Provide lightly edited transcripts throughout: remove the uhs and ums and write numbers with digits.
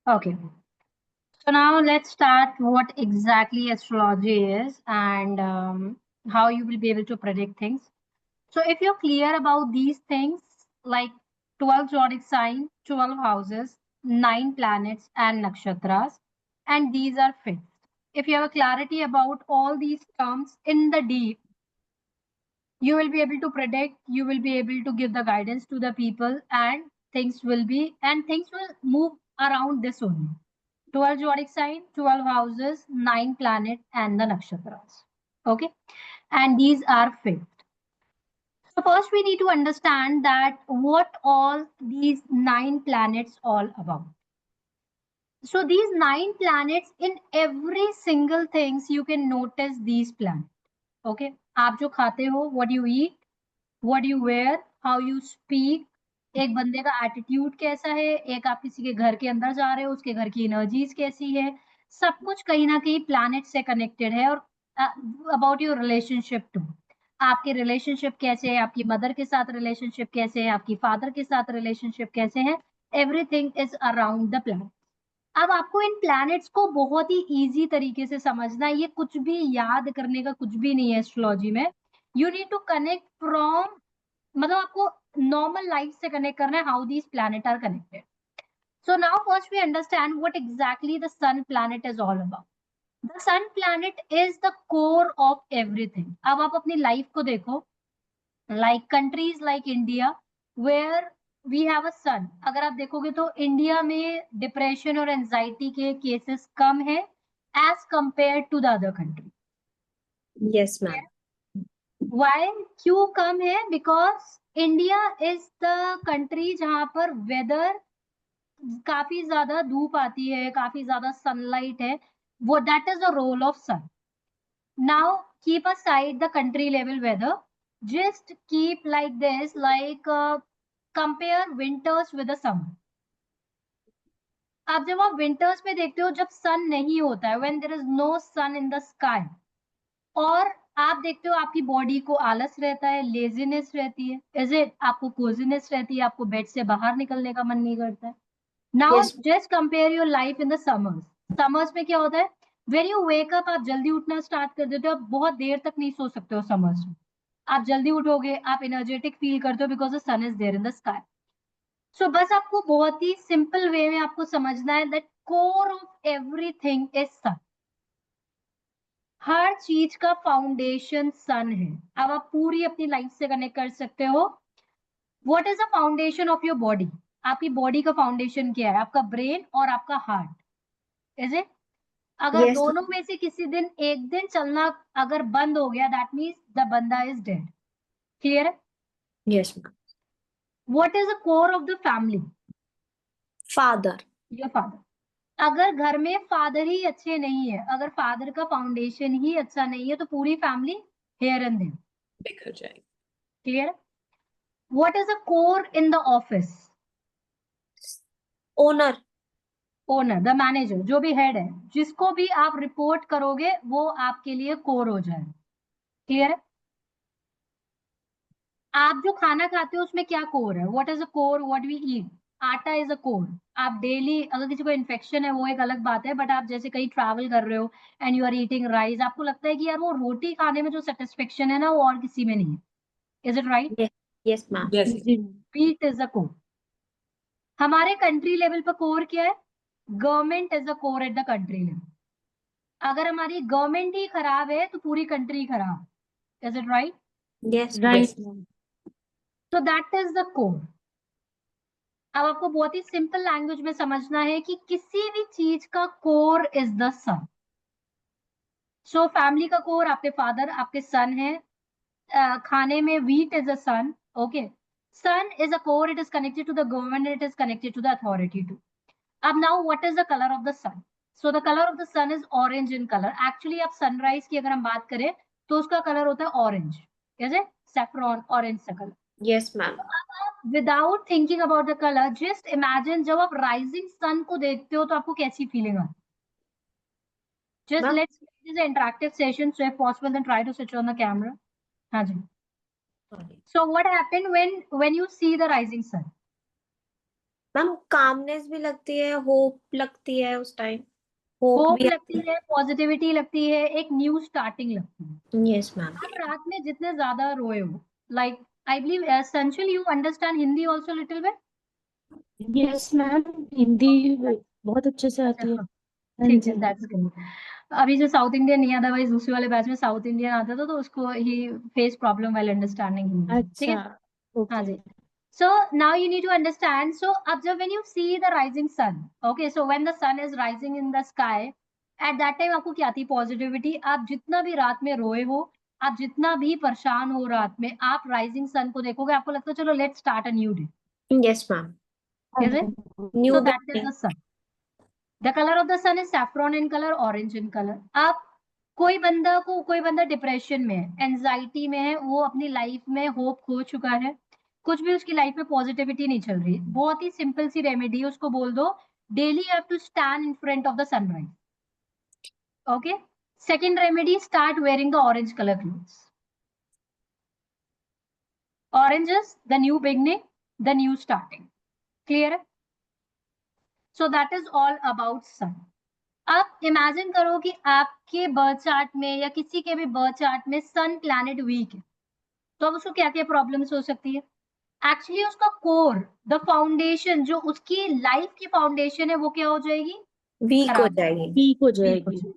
Okay. So now let's start what exactly astrology is and how you will be able to predict things. So if you're clear about these things, like 12 zodiac sign, 12 houses, 9 planets and nakshatras, and these are fixed. If you have a clarity about all these terms in the deep, you will be able to predict, you will be able to give the guidance to the people, and things will move around this only. 12 zodiac sign, 12 houses, 9 planet and the nakshatras. Okay. And these are fixed. So first we need to understand that what all these 9 planets all about. So these 9 planets, in every single things you can notice these planets. Okay. आप जो खाते हो, what you eat, what you wear, how you speak, एक बंदे का attitude कैसा है, एक आप किसी के घर के अंदर जा रहे हो, उसके घर की एनर्जीज कैसी है, सब कुछ कहीं ना कहीं प्लैनेट से कनेक्टेड है। और अबाउट योर रिलेशनशिप टू, आपके रिलेशनशिप कैसे है, आपकी मदर के साथ रिलेशनशिप कैसे है, आपकी फादर के साथ रिलेशनशिप कैसे है, everything is around the planet. अब आपको इन प्लैनेट्स को बहुत ही इजी तरीके से समझना है, ये कुछ भी याद करने का कुछ भी नहीं है एस्ट्रोलॉजी में। You need to connect from, मतलब आपको नॉर्मल लाइफ से कनेक्ट करना है, how these planet are connected. So now first we understand what exactly the sun planet is all about. The sun planet is the core of everything. अब आप अपनी life को देखो, like countries like India where we have a sun, अगर आप देखोगे तो India में डिप्रेशन और एंजाइटी के केसेस कम है as compare to the other country. Yes, ma'am. Why, क्यों कम है? Because India is the country जहां पर वेदर काफी ज्यादा धूप आती है, काफी ज्यादा सनलाइट है, वो that is the role of sun. Now keep aside the country level weather, just keep like this, like compare winters with the summer. आप जब आप विंटर्स में देखते हो, जब सन नहीं होता है, when there is no sun in the sky, और आप देखते हो आपकी बॉडी को आलस रहता है, लेजीनेस रहती है, इज इट? आपको कोजीनेस रहती है, आपको बेड से बाहर निकलने का मन नहीं करता है। Now Yes. Just compare your life in the summers. Summers में क्या होता है? वेन यू वेक अप, आप जल्दी उठना स्टार्ट कर देते हो, आप बहुत देर तक नहीं सो सकते हो समर्स में। आप जल्दी उठोगे, आप एनर्जेटिक फील करते हो because the sun is there in the sky. So बस आपको बहुत ही सिंपल वे में आपको समझना है that core of everything is sun. हर चीज का फाउंडेशन सन है। अब आप पूरी अपनी लाइफ से कनेक्ट कर सकते हो। What is the foundation of your body? आपकी बॉडी का फाउंडेशन क्या है? आपका ब्रेन और आपका हार्ट, इज इट? अगर Yes, दोनों में से किसी दिन एक दिन चलना अगर बंद हो गया, दैट मीन्स द बंदा इज डेड। क्लियर है? yes, ma'am. What is the core of the family? Father. Your father. अगर घर में फादर ही अच्छे नहीं है, अगर फादर का फाउंडेशन ही अच्छा नहीं है, तो पूरी फैमिली हेयर एंड देयर। बिखर जाएगी. Clear? What is the core in the office? Owner. Owner, the manager, जो भी हेड है, जिसको भी आप रिपोर्ट करोगे वो आपके लिए कोर हो जाए। क्लियर है? आप जो खाना खाते हो उसमें क्या कोर है? What is a core? What we eat, atta is a core. आप डेली, अगर किसी को इन्फेक्शन है वो एक अलग बात है, बट आप जैसे कहीं ट्रैवल कर रहे हो and you are eating rice, आपको लगता है कि यार वो रोटी खाने में जो सेटिस्फेक्शन है ना, वो और किसी में नहीं है। Is it right? Yes, yes, ma'am. Yes. Wheat is a core. हमारे कंट्री लेवल पर कोर क्या है? Government is a core at the country level. अगर हमारी गवर्नमेंट ही खराब है तो पूरी कंट्री खराब। Is it right? Yes, Right. तो दैट इज द कोर। अब आपको बहुत ही सिंपल लैंग्वेज में समझना है कि किसी भी चीज का core is the sun. So family का कोर आपके फादर, आपके सन है। खाने में wheat is a sun. Okay, sun is a core, it is connected to the government, it is connected to the authority too. अब now what is the colour of the sun? So the colour of the sun is orange in colour. Actually आप sunrise की अगर हम बात करें तो उसका colour होता है orange, is it? Saffron, orange सा colour. yes, ma'am. Without thinking about the colour, just imagine जब आप राइजिंग सन को देखते हो तो आपको कैसी फीलिंग आती है? Just Ma'am? Let's this interactive session, so if possible then try to switch on the camera. हाँ जी। Sorry. So what happened when you see the rising sun? Ma'am calmness भी लगती है, होप लगती है उस टाइम, होप होप भी लगती है, पॉजिटिविटी लगती है, एक न्यू स्टार्टिंग लगती है। Yes ma'am. आप रात में जितने ज्यादा रोए हो, like I believe Sanshul you understand Hindi also little bit. Yes ma'am, Hindi बहुत अच्छे से अच्छा आती है। हाँ, हाँ ठीक है, जी। That's good. अभी जो साउथ इंडियन नहीं, अदरवाइज दूसरे वाले बैच में साउथ इंडियन आता था तो उसको ही face problem while understanding Hindi, ठीक अच्छा, है। हाँ ओके। जी। So now you need to understand. So observe when you see the rising sun. Okay, so when the sun is rising in the sky, at that time आपको क्या थी positivity. आप जितना भी रात में रोए हो, आप जितना भी परेशान हो रात में, आप राइजिंग सन को देखोगे, आपको लगता है चलो let's start a new day. Yes ma'am. Is it? New So that is the sun. The color of the sun is saffron in color, orange in color. आप कोई बंदा डिप्रेशन में है, एंजाइटी में है, वो अपनी लाइफ में होप खो चुका है, कुछ भी उसकी लाइफ में पॉजिटिविटी नहीं चल रही, बहुत ही सिंपल सी रेमेडी, उसको बोल दो daily you have to stand in front of the sunrise. Okay. Second remedy, start wearing the orange colour clothes. Orange is the new beginning, the new starting. Clear है? So that is all about sun. आप imagine करो कि आपके birth chart में या किसी के भी बर्थ चार्ट में सन प्लैनेट वीक है, तो अब उसको क्या क्या प्रॉब्लम्स हो सकती है। एक्चुअली उसका कोर, द फाउंडेशन, जो उसकी लाइफ की फाउंडेशन है, वो क्या हो जाएगी, वीक हो खराब, जाएगी। वीक हो वीक हो जाएगी। जाएगी।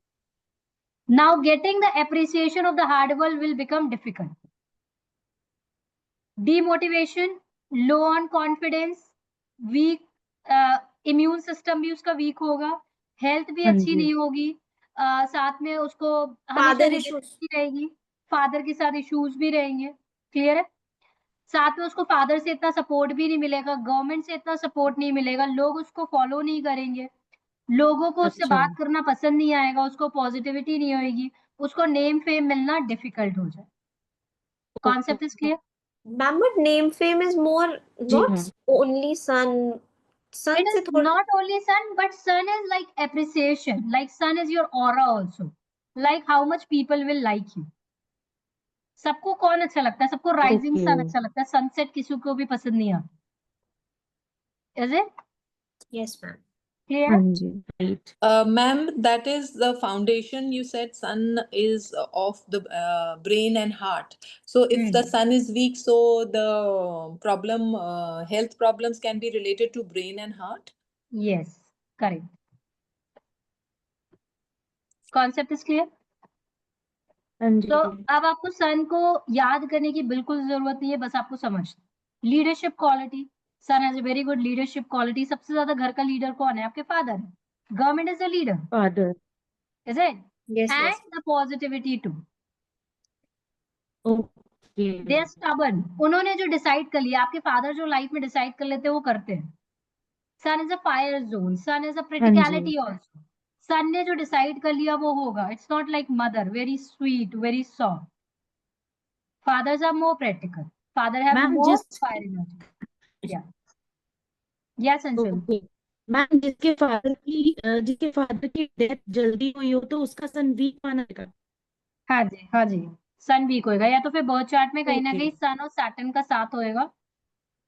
Now getting the appreciation of the hard work will become difficult. Demotivation, low on confidence, week immune system भी उसका वीक होगा, हेल्थ भी हाँ अच्छी जी। नहीं होगी, साथ में उसको हमेशा फादर इश्यूज। नेगेटिविटी रहेगी, फादर के साथ इश्यूज भी रहेंगे। क्लियर है? साथ में उसको फादर से इतना सपोर्ट भी नहीं मिलेगा, गवर्नमेंट से इतना सपोर्ट नहीं मिलेगा, लोग उसको फॉलो नहीं करेंगे, लोगों को उससे अच्छा, बात करना पसंद नहीं आएगा, उसको पॉजिटिविटी नहीं होगी, उसको नेम फेम मिलना डिफिकल्ट हो जाए। Concept is clear? Ma'am but name fame is more जी नॉट हाँ। Only sun. सन It से is थोड़ा not only sun, but sun is like appreciation. Like sun is your aura also. Like how much people will like you. सबको कौन अच्छा लगता है? सबको राइजिंग ओके। सन अच्छा लगता है, सनसेट किसी को भी पसंद नहीं आता। Is it yes ma'am. Clear? हाँ जी, right. Ma'am, that is the foundation. You said sun is of the brain and heart. So if the sun is weak, so the problem, health problems can be related to brain and heart. Yes, correct. Concept is clear? हाँ जी। तो अब आपको सन को याद करने की बिल्कुल जरूरत नहीं है, बस आपको समझ leadership quality. Sun has a very good leadership quality. सबसे ज्यादा घर का लीडर कौन है? आपके फादर है। Government is a leader, father. Is it? Yes and yes. The positivity too. Okay. They are stubborn. उन्होंने जो डिसाइड कर लिया, आपके फादर जो लाइफ में डिसाइड कर लेते हैं वो करते हैं। Sun is a fire zone, sun is a हाँ जी। Criticality also. सन ने जो डिसाइड कर लिया वो होगा। It's not like mother, very sweet, very soft. Fathers are more practical. Father have ma'am more जिस fire energy. Yeah. Yes, Anshul. Okay ma'am, जिसके फादर की डेथ जल्दी हुई हो तो उसका सन वीक माना जाएगा। हाँ जी, हाँ जी। सन वीक होएगा, या तो फिर बर्थ चार्ट में कहीं ना ओके। कहीं सन और सैटर्न का साथ होएगा,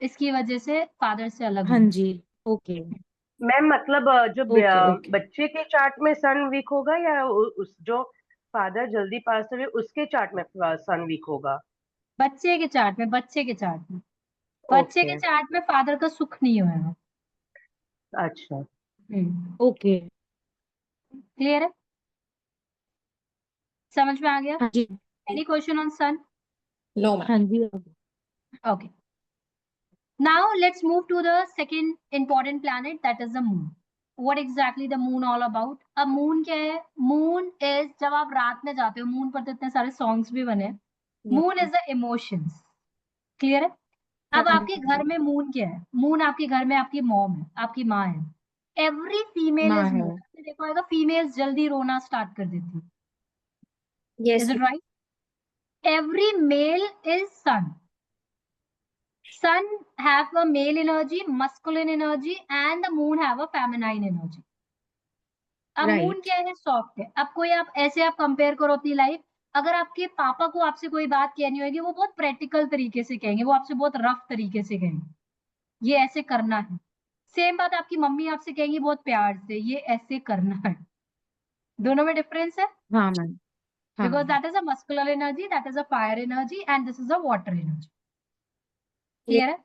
इसकी वजह से फादर से अलग हाँ होगा। जी। ओके मैम मतलब जो ओके ओके। बच्चे के चार्ट में सन वीक होगा या उस जो फादर जल्दी पास हुए उसके चार्ट में सन वीक होगा? बच्चे के चार्ट में, बच्चे के चार्ट में, बच्चे के ओके, चार्ट में फादर का सुख नहीं होएगा। अच्छा। ओके। क्लियर है? समझ में आ गया? हाँ जी। Any question on sun? No, ma'am. हाँ जी। Okay. Now let's move to the second important planet, that is the moon. What exactly the moon all about? अब moon क्या है? Moon is, जब आप रात में जाते हो moon पर, तो इतने सारे songs भी बने। Moon is the emotions. Clear है? अब हाँ आपके घर जी। में मून क्या है? मून आपके घर में आपकी मॉम है, आपकी माँ है। एवरी फीमेल माँ इज है। मून। आपने देखा होगा फीमेल्स जल्दी रोना स्टार्ट कर देती है। Yes is it right? Every male is sun. Sun have a male energy, masculine energy, and the moon have a feminine energy. अब मून राइट। क्या है? सॉफ्ट है। अब कोई आप ऐसे आप कंपेयर करो अपनी लाइफ, अगर आपके पापा को आपसे कोई बात कहनी होगी, वो बहुत प्रैक्टिकल तरीके से कहेंगे, वो आपसे बहुत रफ तरीके से कहेंगे, ये ऐसे करना है। सेम बात आपकी मम्मी आपसे कहेंगी बहुत प्यार से, ये ऐसे करना है। दोनों में डिफरेंस है, हाँ मैम, हाँ because that is a muscular energy, that is a fire energy, and this is a water energy. Clear है?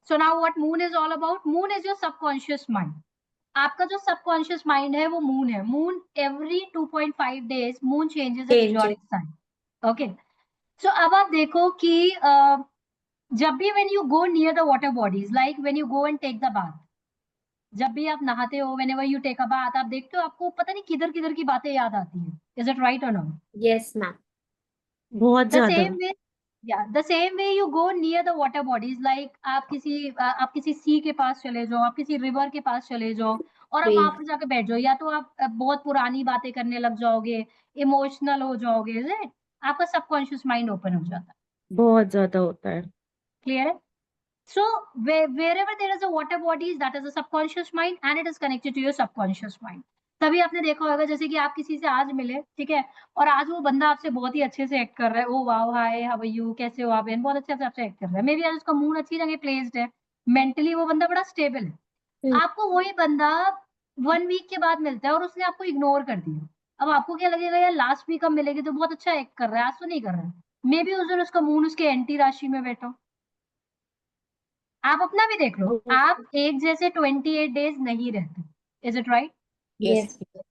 So now what moon is all about? Moon is your subconscious mind. आपका जो subconscious mind है वो moon है. Moon every 2.5 days moon changes it's Changes. zodiac sign. Okay, so अब आप देखो कि जब भी when you go near the water bodies, like when you go and take the bath, जब भी आप नहाते हो, whenever you take a bath, आप देखते हो आपको पता नहीं किधर किधर की बातें याद आती हैं. इज इट राइट और नॉट? Yes, ma'am. बहुत The ज्यादा. same way, yeah, the same way you go near the water bodies, like आप किसी सी के पास चले जाओ, आप किसी रिवर के पास चले जाओ और आप वहां Wait. पर जाकर बैठ जाओ, या तो आप बहुत पुरानी बातें करने लग जाओगे, इमोशनल हो जाओगे, राइट? आपका सबकॉन्शियस माइंड ओपन हो जाता है. बहुत ज्यादा होता है. क्लियर है? So wherever there is a water bodies, that is a subconscious mind and it is connected to your subconscious mind. तभी आपने देखा होगा जैसे कि आप किसी से आज मिले, ठीक है, और आज वो बंदा आपसे बहुत ही अच्छे से एक्ट कर रहा है, oh wow hi how are you, कैसे हो आप, बहुत अच्छे से आपसे एक्ट कर रहा है, मे बी आज उसका मूड अच्छी जगह प्लेस्ड है, मेंटली वो बंदा बड़ा स्टेबल है. हम्म. आपको वही बंदा 1 वीक के बाद मिलता है और उसने आपको इग्नोर कर दिया. अब आपको क्या लगेगा, यार लास्ट वीक हम मिलेंगे तो बहुत अच्छा एक्ट कर रहा है, आज तो नहीं कर रहा है. मे बी उस दिन उसका मूड उसके एंटी राशि में बैठा हो. आप अपना भी देख लो, आप एक जैसे 28 डेज नहीं रहते. Is it right? Yes. Yes.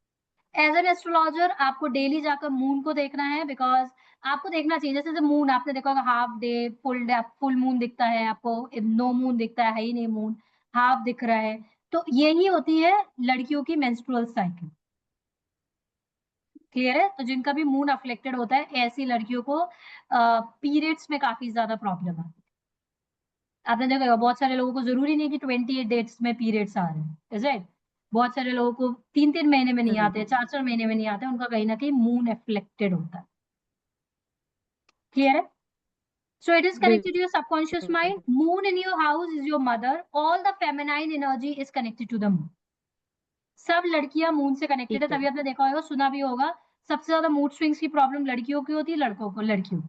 As an astrologer आपको डेली जाकर मून को देखना है, बिकॉज आपको देखना चाहिए. जैसे मून आपने देखा होगा, हाफ डे, फुल मून दिखता है आपको, नो मून दिखता है ही नहीं, मून हाफ दिख रहा है. तो यही होती है लड़कियों की मेंस्ट्रुअल साइकिल. क्लियर है? तो जिनका भी मून अफ्लेक्टेड होता है, ऐसी लड़कियों को पीरियड्स में काफी ज्यादा प्रॉब्लम आती है. आपने देखा होगा बहुत सारे लोगों को जरूरी नहीं कि 28 डेट्स में पीरियड्स आ रहे हैं, इज इट? बहुत सारे लोगों को 3-3 महीने में नहीं आते, 4-4 महीने में नहीं आते, उनका कहीं ना कहीं मून एफ्लेक्टेड होता है. क्लियर है? So it is connected to your subconscious mind. Moon in your house is your mother. All the feminine energy is connected to the moon. सब लड़कियां मून से कनेक्टेड है. ठीक है. तभी आपने देखा होगा, सुना भी होगा, सबसे ज्यादा मूड स्विंग्स की प्रॉब्लम लड़कियों की होती है, लड़कों को लड़कियों को.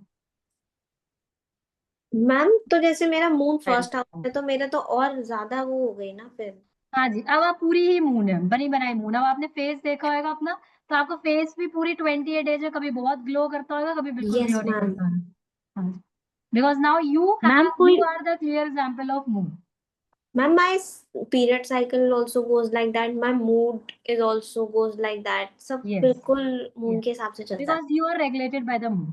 मैम तो जैसे मेरा मून फर्स्ट हाउस हाँ. है तो मेरा तो और ज्यादा वो हो गई ना फिर. हाँ जी, अब आप पूरी ही मून है, बनी बनाई मून. अब आपने फेस देखा होगा अपना, तो आपका फेस भी पूरी 28 डेज में कभी बहुत ग्लो करता होगा, कभी बिल्कुल Yes, ग्लो नहीं ma'am. करता होगा. हाँ जी, बिकॉज नाउ मैम यू कोई are the clear example of moon. Ma'am, my period cycle also goes like that. My mood is also goes like that. सब यस बिल्कुल मून यस, के हिसाब से चलता है. Because you are regulated by the moon.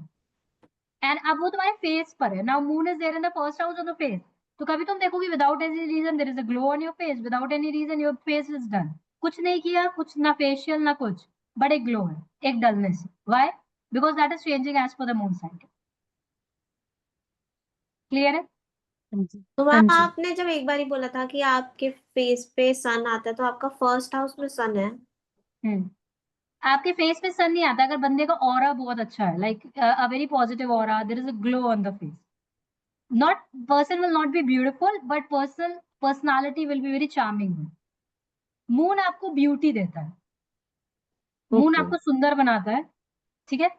And अब वो तुम्हारे फेस पर है. Now moon is there in the first house of the face. तो कभी तुम देखोगे without any reason there is a glow on your face, without any reason your face is done. कुछ नहीं किया, कुछ ना फेशियल ना कुछ, बट एक ग्लो है, एक dullness. Why? Because that is changing as per the moon cycle. Clear है? हाँ जी. तो हाँ मैम जी. आपने जब एक बार ही बोला था कि आपके फेस पे सन आता है तो आपका फर्स्ट हाउस में सन है. आपके फेस पे सन नहीं आता अगर बंदे का ऑरा बहुत अच्छा है, like a very positive aura, there is a glow on the face. Not person will not be beautiful, but personality will be very charming. Moon आपको ब्यूटी देता है, मून ओके. आपको सुंदर बनाता है, ठीक है.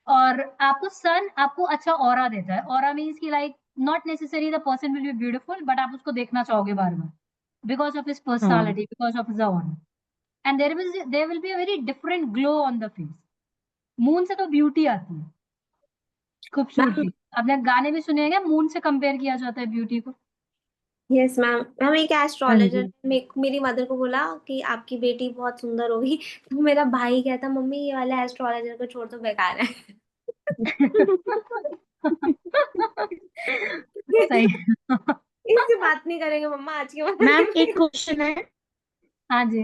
और आपको सन आपको अच्छा ऑरा देता है. ऑरा मीन्स की like not necessary the person will be beautiful, but आप उसको देखना चाहोगे बार बार, बिकॉज ऑफ हिज हाँ. Personality, because of his aura. And there will be a very different glow on the face. Moon से तो ब्यूटी आती है, मैम खूबसूरती. आपने गाने भी सुने हैं क्या, मून से कंपेयर किया जाता है ब्यूटी को? Yes ma'am. मैम एक हाँ एस्ट्रोलॉजर जी. ने मेरी मदर को बोला कि आपकी बेटी बहुत सुंदर होगी. तो मेरा भाई कहता मम्मी ये वाले एस्ट्रोलॉजर को छोड़ दो बेकार है. सही. इससे बात नहीं करेंगे मम्मा आज के बाद. मैम एक क्वेश्चन है. हाँ जी,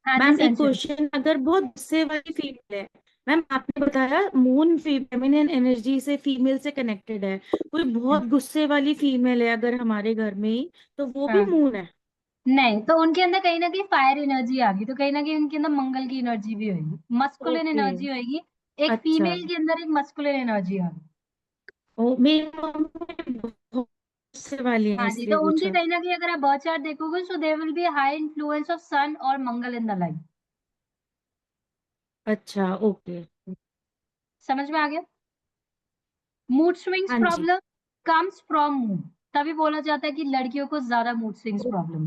हाँ जी मैम एक संशय. क्वेश्चन, अगर बहुत गुस्से वाली फीमेल है, मैम आपने बताया मून फेमिनिन एनर्जी से फीमेल से कनेक्टेड है, कोई बहुत गुस्से वाली फीमेल है अगर हमारे घर में ही, तो वो भी हाँ, मून है? नहीं तो उनके अंदर कहीं ना कहीं फायर एनर्जी आ गई, तो कहीं ना कहीं उनके अंदर मंगल की एनर्जी भी होगी, मस्कुलिन ओके. एनर्जी होगी. एक अच्छा. फीमेल के अंदर एक मस्कुलिन एनर्जी आ गई. ओ मेरी मम्मी बहुत गुस्से वाली है हाँ जी, तो इसलिए उनके पूछा. कहीं ना कहीं अगर आप बर्थ चार्ट देखोगे, so there will be high influence of sun और मंगल इन द लाइफ. अच्छा. ओके. समझ में आ गया? मूड स्विंग्स हाँ जी. Problem comes from moon. तभी बोला जाता है कि लड़कियों को ज्यादा mood swings problem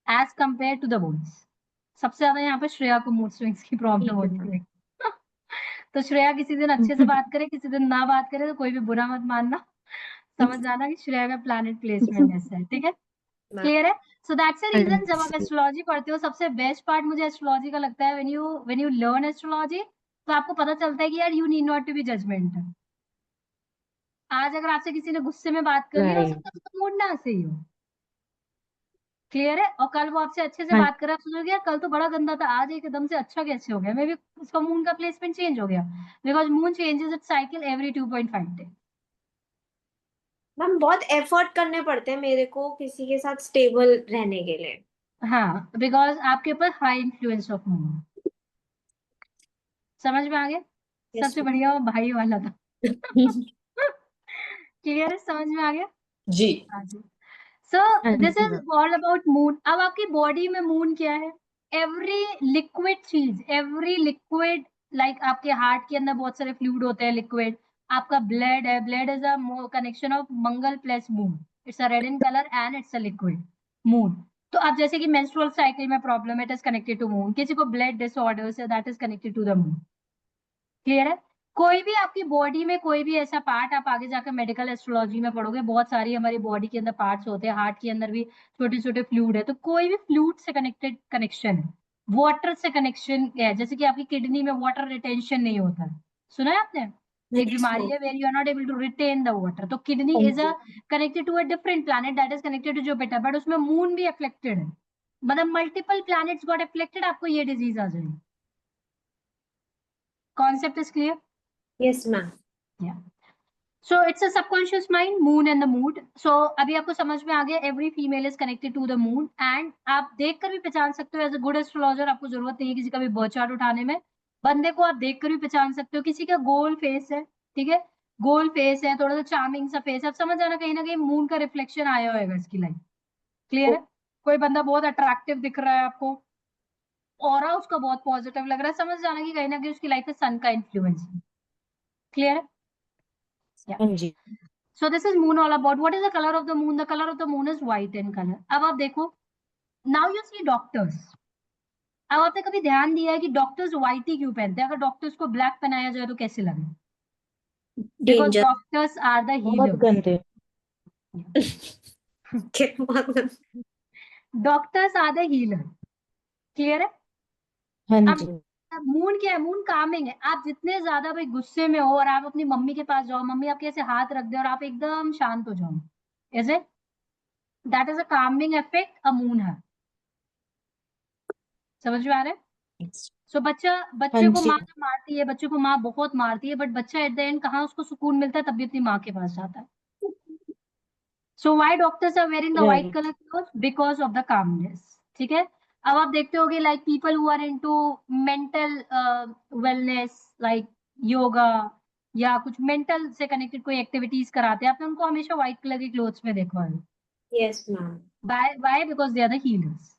as compare to the boys. सबसे ज्यादा यहाँ पे श्रेया को मूड स्विंग्स की प्रॉब्लम ठीक है होती मैम। है। तो श्रेया किसी दिन अच्छे से बात करे, किसी दिन ना बात करे, तो कोई भी बुरा मत मानना, समझ जाना कि श्रेया का प्लैनेट प्लेसमेंट ऐसा है, ठीक है? मैम क्लियर है? सो दैट्स द हाँ रीजन जब आप जी। एस्ट्रोलॉजी पढ़ते हो, सबसे बेस्ट पार्ट मुझे एस्ट्रोलॉजी का लगता है व्हेन यू लर्न एस्ट्रोलॉजी, तो आपको पता चलता है कि यार you need not to be judgemental. आज अगर आपसे किसी ने गुस्से में बात कर लिया, हो राइट। सकता है उसका मूड ना सही हो। क्लियर है? और कल वो आपसे अच्छे से हाँ बात कर रहा है, आप सोचोगे यार कल तो बड़ा गंदा था, आज एकदम से अच्छा कैसे हो गया? मे बी उसका मून का प्लेसमेंट चेंज हो गया, because moon changes it's cycle every 2.5 day. Ma'am बहुत एफर्ट करने पड़ते हैं मेरे को किसी के साथ स्टेबल रहने के लिए। हाँ, बिकॉज आपके ऊपर हाई इन्फ्लुएंस ऑफ मून। समझ में आ गया? यस सबसे बढ़िया वो भाई वाला था। क्लियर है? समझ में आ गया? जी। हाँ जी। सो हाँ दिस जी is ma'am. All about moon. अब आपकी बॉडी में मून क्या है? एवरी लिक्विड चीज, एवरी लिक्विड, लाइक आपके हार्ट के अंदर बहुत सारे फ्लूइड होते हैं लिक्विड। आपका ब्लड है, blood is a connection of Mangal plus moon. It's a red in colour and it's a liquid moon. तो अब जैसे कि मेंस्ट्रुअल साइकिल में problem, it is connected to moon. किसी को ब्लड डिसऑर्डर्स है, that is connected to the moon. Clear है? कोई भी आपकी बॉडी में कोई भी ऐसा पार्ट, आप आगे जाकर मेडिकल एस्ट्रोलॉजी में पढ़ोगे, बहुत सारी हमारी बॉडी के अंदर पार्ट्स होते हैं, हार्ट के अंदर भी छोटे छोटे फ्लूइड है, तो कोई भी फ्लूइड से कनेक्टेड कनेक्शन है, वाटर से कनेक्शन है, जैसे कि आपकी किडनी में वाटर रिटेंशन नहीं होता है, सुना है आपने? एक यस बीमारी मैम। है where you are not able to retain the water, तो किडनी हाँ इज अ जी। Connected to a different planet that is connected to Jupiter, but उसमें मून भी अफेक्टेड है, मतलब मल्टीपल प्लैनेट्स गॉट अफेक्टेड, आपको ये डिजीज आ जाएगी। Concept is clear? Yes ma'am. Yeah. So it's a subconscious mind, moon and the mood. So अभी आपको समझ में आ गया, every female is connected to the moon, and आप देखकर भी पहचान सकते हो, एज अ गुड एस्ट्रोलॉजर आपको जरूरत नहीं है किसी का भी बर्थ चार्ट उठाने में। बंदे को आप देखकर भी पहचान सकते हो, किसी का गोल फेस है, ठीक है, गोल फेस है, थोड़ा सा चार्मिंग सा फेस है, अब समझ जाना कहीं ना कहीं मून का रिफ्लेक्शन आया होगा इसकी लाइफ। क्लियर है? कोई बंदा बहुत अट्रैक्टिव दिख रहा है आपको, ऑरा उसका बहुत पॉजिटिव लग रहा है, समझ जाना कि कहीं ना कहीं उसकी लाइफ में सन का इन्फ्लुएंस है। क्लियर है? हाँ जी। So this is moon all about. What is the color of the moon? The color of the moon is white in color. अब आप देखो, now you see doctors. अब आपने कभी ध्यान दिया है कि डॉक्टर्स व्हाइट ही क्यों पहनते हैं? अगर डॉक्टर्स को ब्लैक पहनाया जाए तो कैसे लगे? Because danger. Doctors are the बहुत हीलर्स। गंदे। Doctors are the healer. Clear है? हाँ अब जी। मून क्या है? मून कामिंग है। आप जितने ज्यादा भाई गुस्से में हो और आप अपनी मम्मी के पास जाओ, मम्मी आपके ऐसे हाथ रख दे और आप एकदम शांत हो जाओ, is it? That is a Kameng effect a moon है। समझ में आ रहा है? सो हाँ बच्चे को जी। माँ जब मारती है, बच्चे को माँ बहुत मारती है, बट बच्चा एट द एंड कहाँ उसको सुकून मिलता है? तब भी अपनी माँ के पास जाता है। So why doctors are wearing the white right. Colour cloth? Because of the calmness. ठीक है? अब आप देखते होगे like people who are into mental wellness, like yoga या कुछ मेंटल से कनेक्टेड कोई एक्टिविटीज कराते हैं, आपने उनको हमेशा व्हाइट कलर के क्लोथ्स में देखा है। Yes ma'am. Why? Because they are the healers.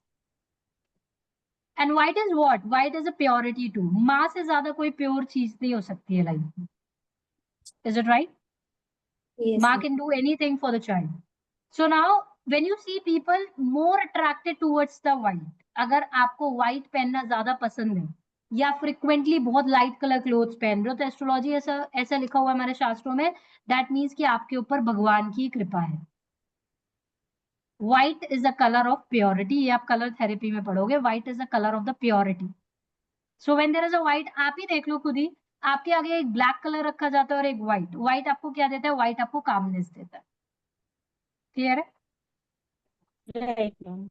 And white is what? White is a purity too. माँ से ज्यादा कोई प्योर चीज नहीं हो सकती है लाइफ में। Is it right? यस माँ ma'am. Can do anything for the child. So now when you see people more attracted towards the white, अगर आपको व्हाइट पहनना ज्यादा पसंद है या फ्रिक्वेंटली बहुत लाइट कलर क्लोथ्स पहन रहे हो, तो एस्ट्रोलॉजी ऐसा ऐसा लिखा हुआ है हमारे शास्त्रों में, दैट मीन्स कि आपके ऊपर भगवान की कृपा है। White is a colour of purity, ये आप कलर थेरेपी में पढ़ोगे, white is a colour of the purity. So when there is a white, आप ही देख लो खुद ही, आपके आगे एक ब्लैक कलर रखा जाता है और एक व्हाइट। व्हाइट आपको क्या देता है? व्हाइट आपको कामनेस देता है। क्लियर है? Right ma'am.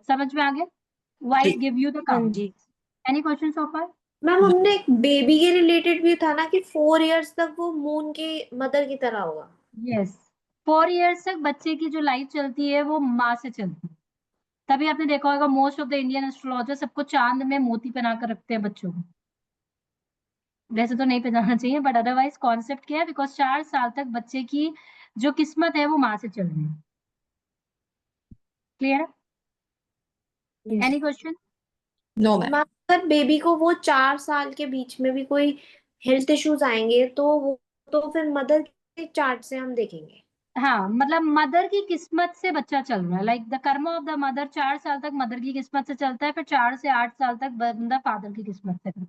समझ में आ गया? जी। व्हाइट गिव यू द हाँ कामनेस। जी। एनी क्वेश्चन सो फार? मैम हमने एक बेबी के रिलेटेड भी था ना कि 4 इयर्स तक वो मून की मदर की तरह होगा। यस, 4 इयर्स तक बच्चे की जो लाइफ चलती है वो माँ से चलती है। तभी आपने देखा होगा most of the Indian astrologer सबको चांद में मोती पहना कर रखते हैं बच्चों को। वैसे तो नहीं पहनाना चाहिए, बट अदरवाइज कॉन्सेप्ट क्या है? बिकॉज 4 साल तक बच्चे की जो किस्मत है वो माँ से चल रही है। क्लियर है? Any question? No ma'am. Ma'am अगर बेबी को वो 4 साल के बीच में भी कोई हेल्थ इश्यूज आएंगे तो वो तो फिर मदर के चार्ट से हम देखेंगे। हाँ, मतलब मदर की किस्मत से बच्चा चल रहा है, लाइक द कर्म ऑफ द मदर। 4 साल तक मदर की किस्मत से चलता है, फिर 4 से 8 साल तक बंदा फादर की किस्मत से करता है।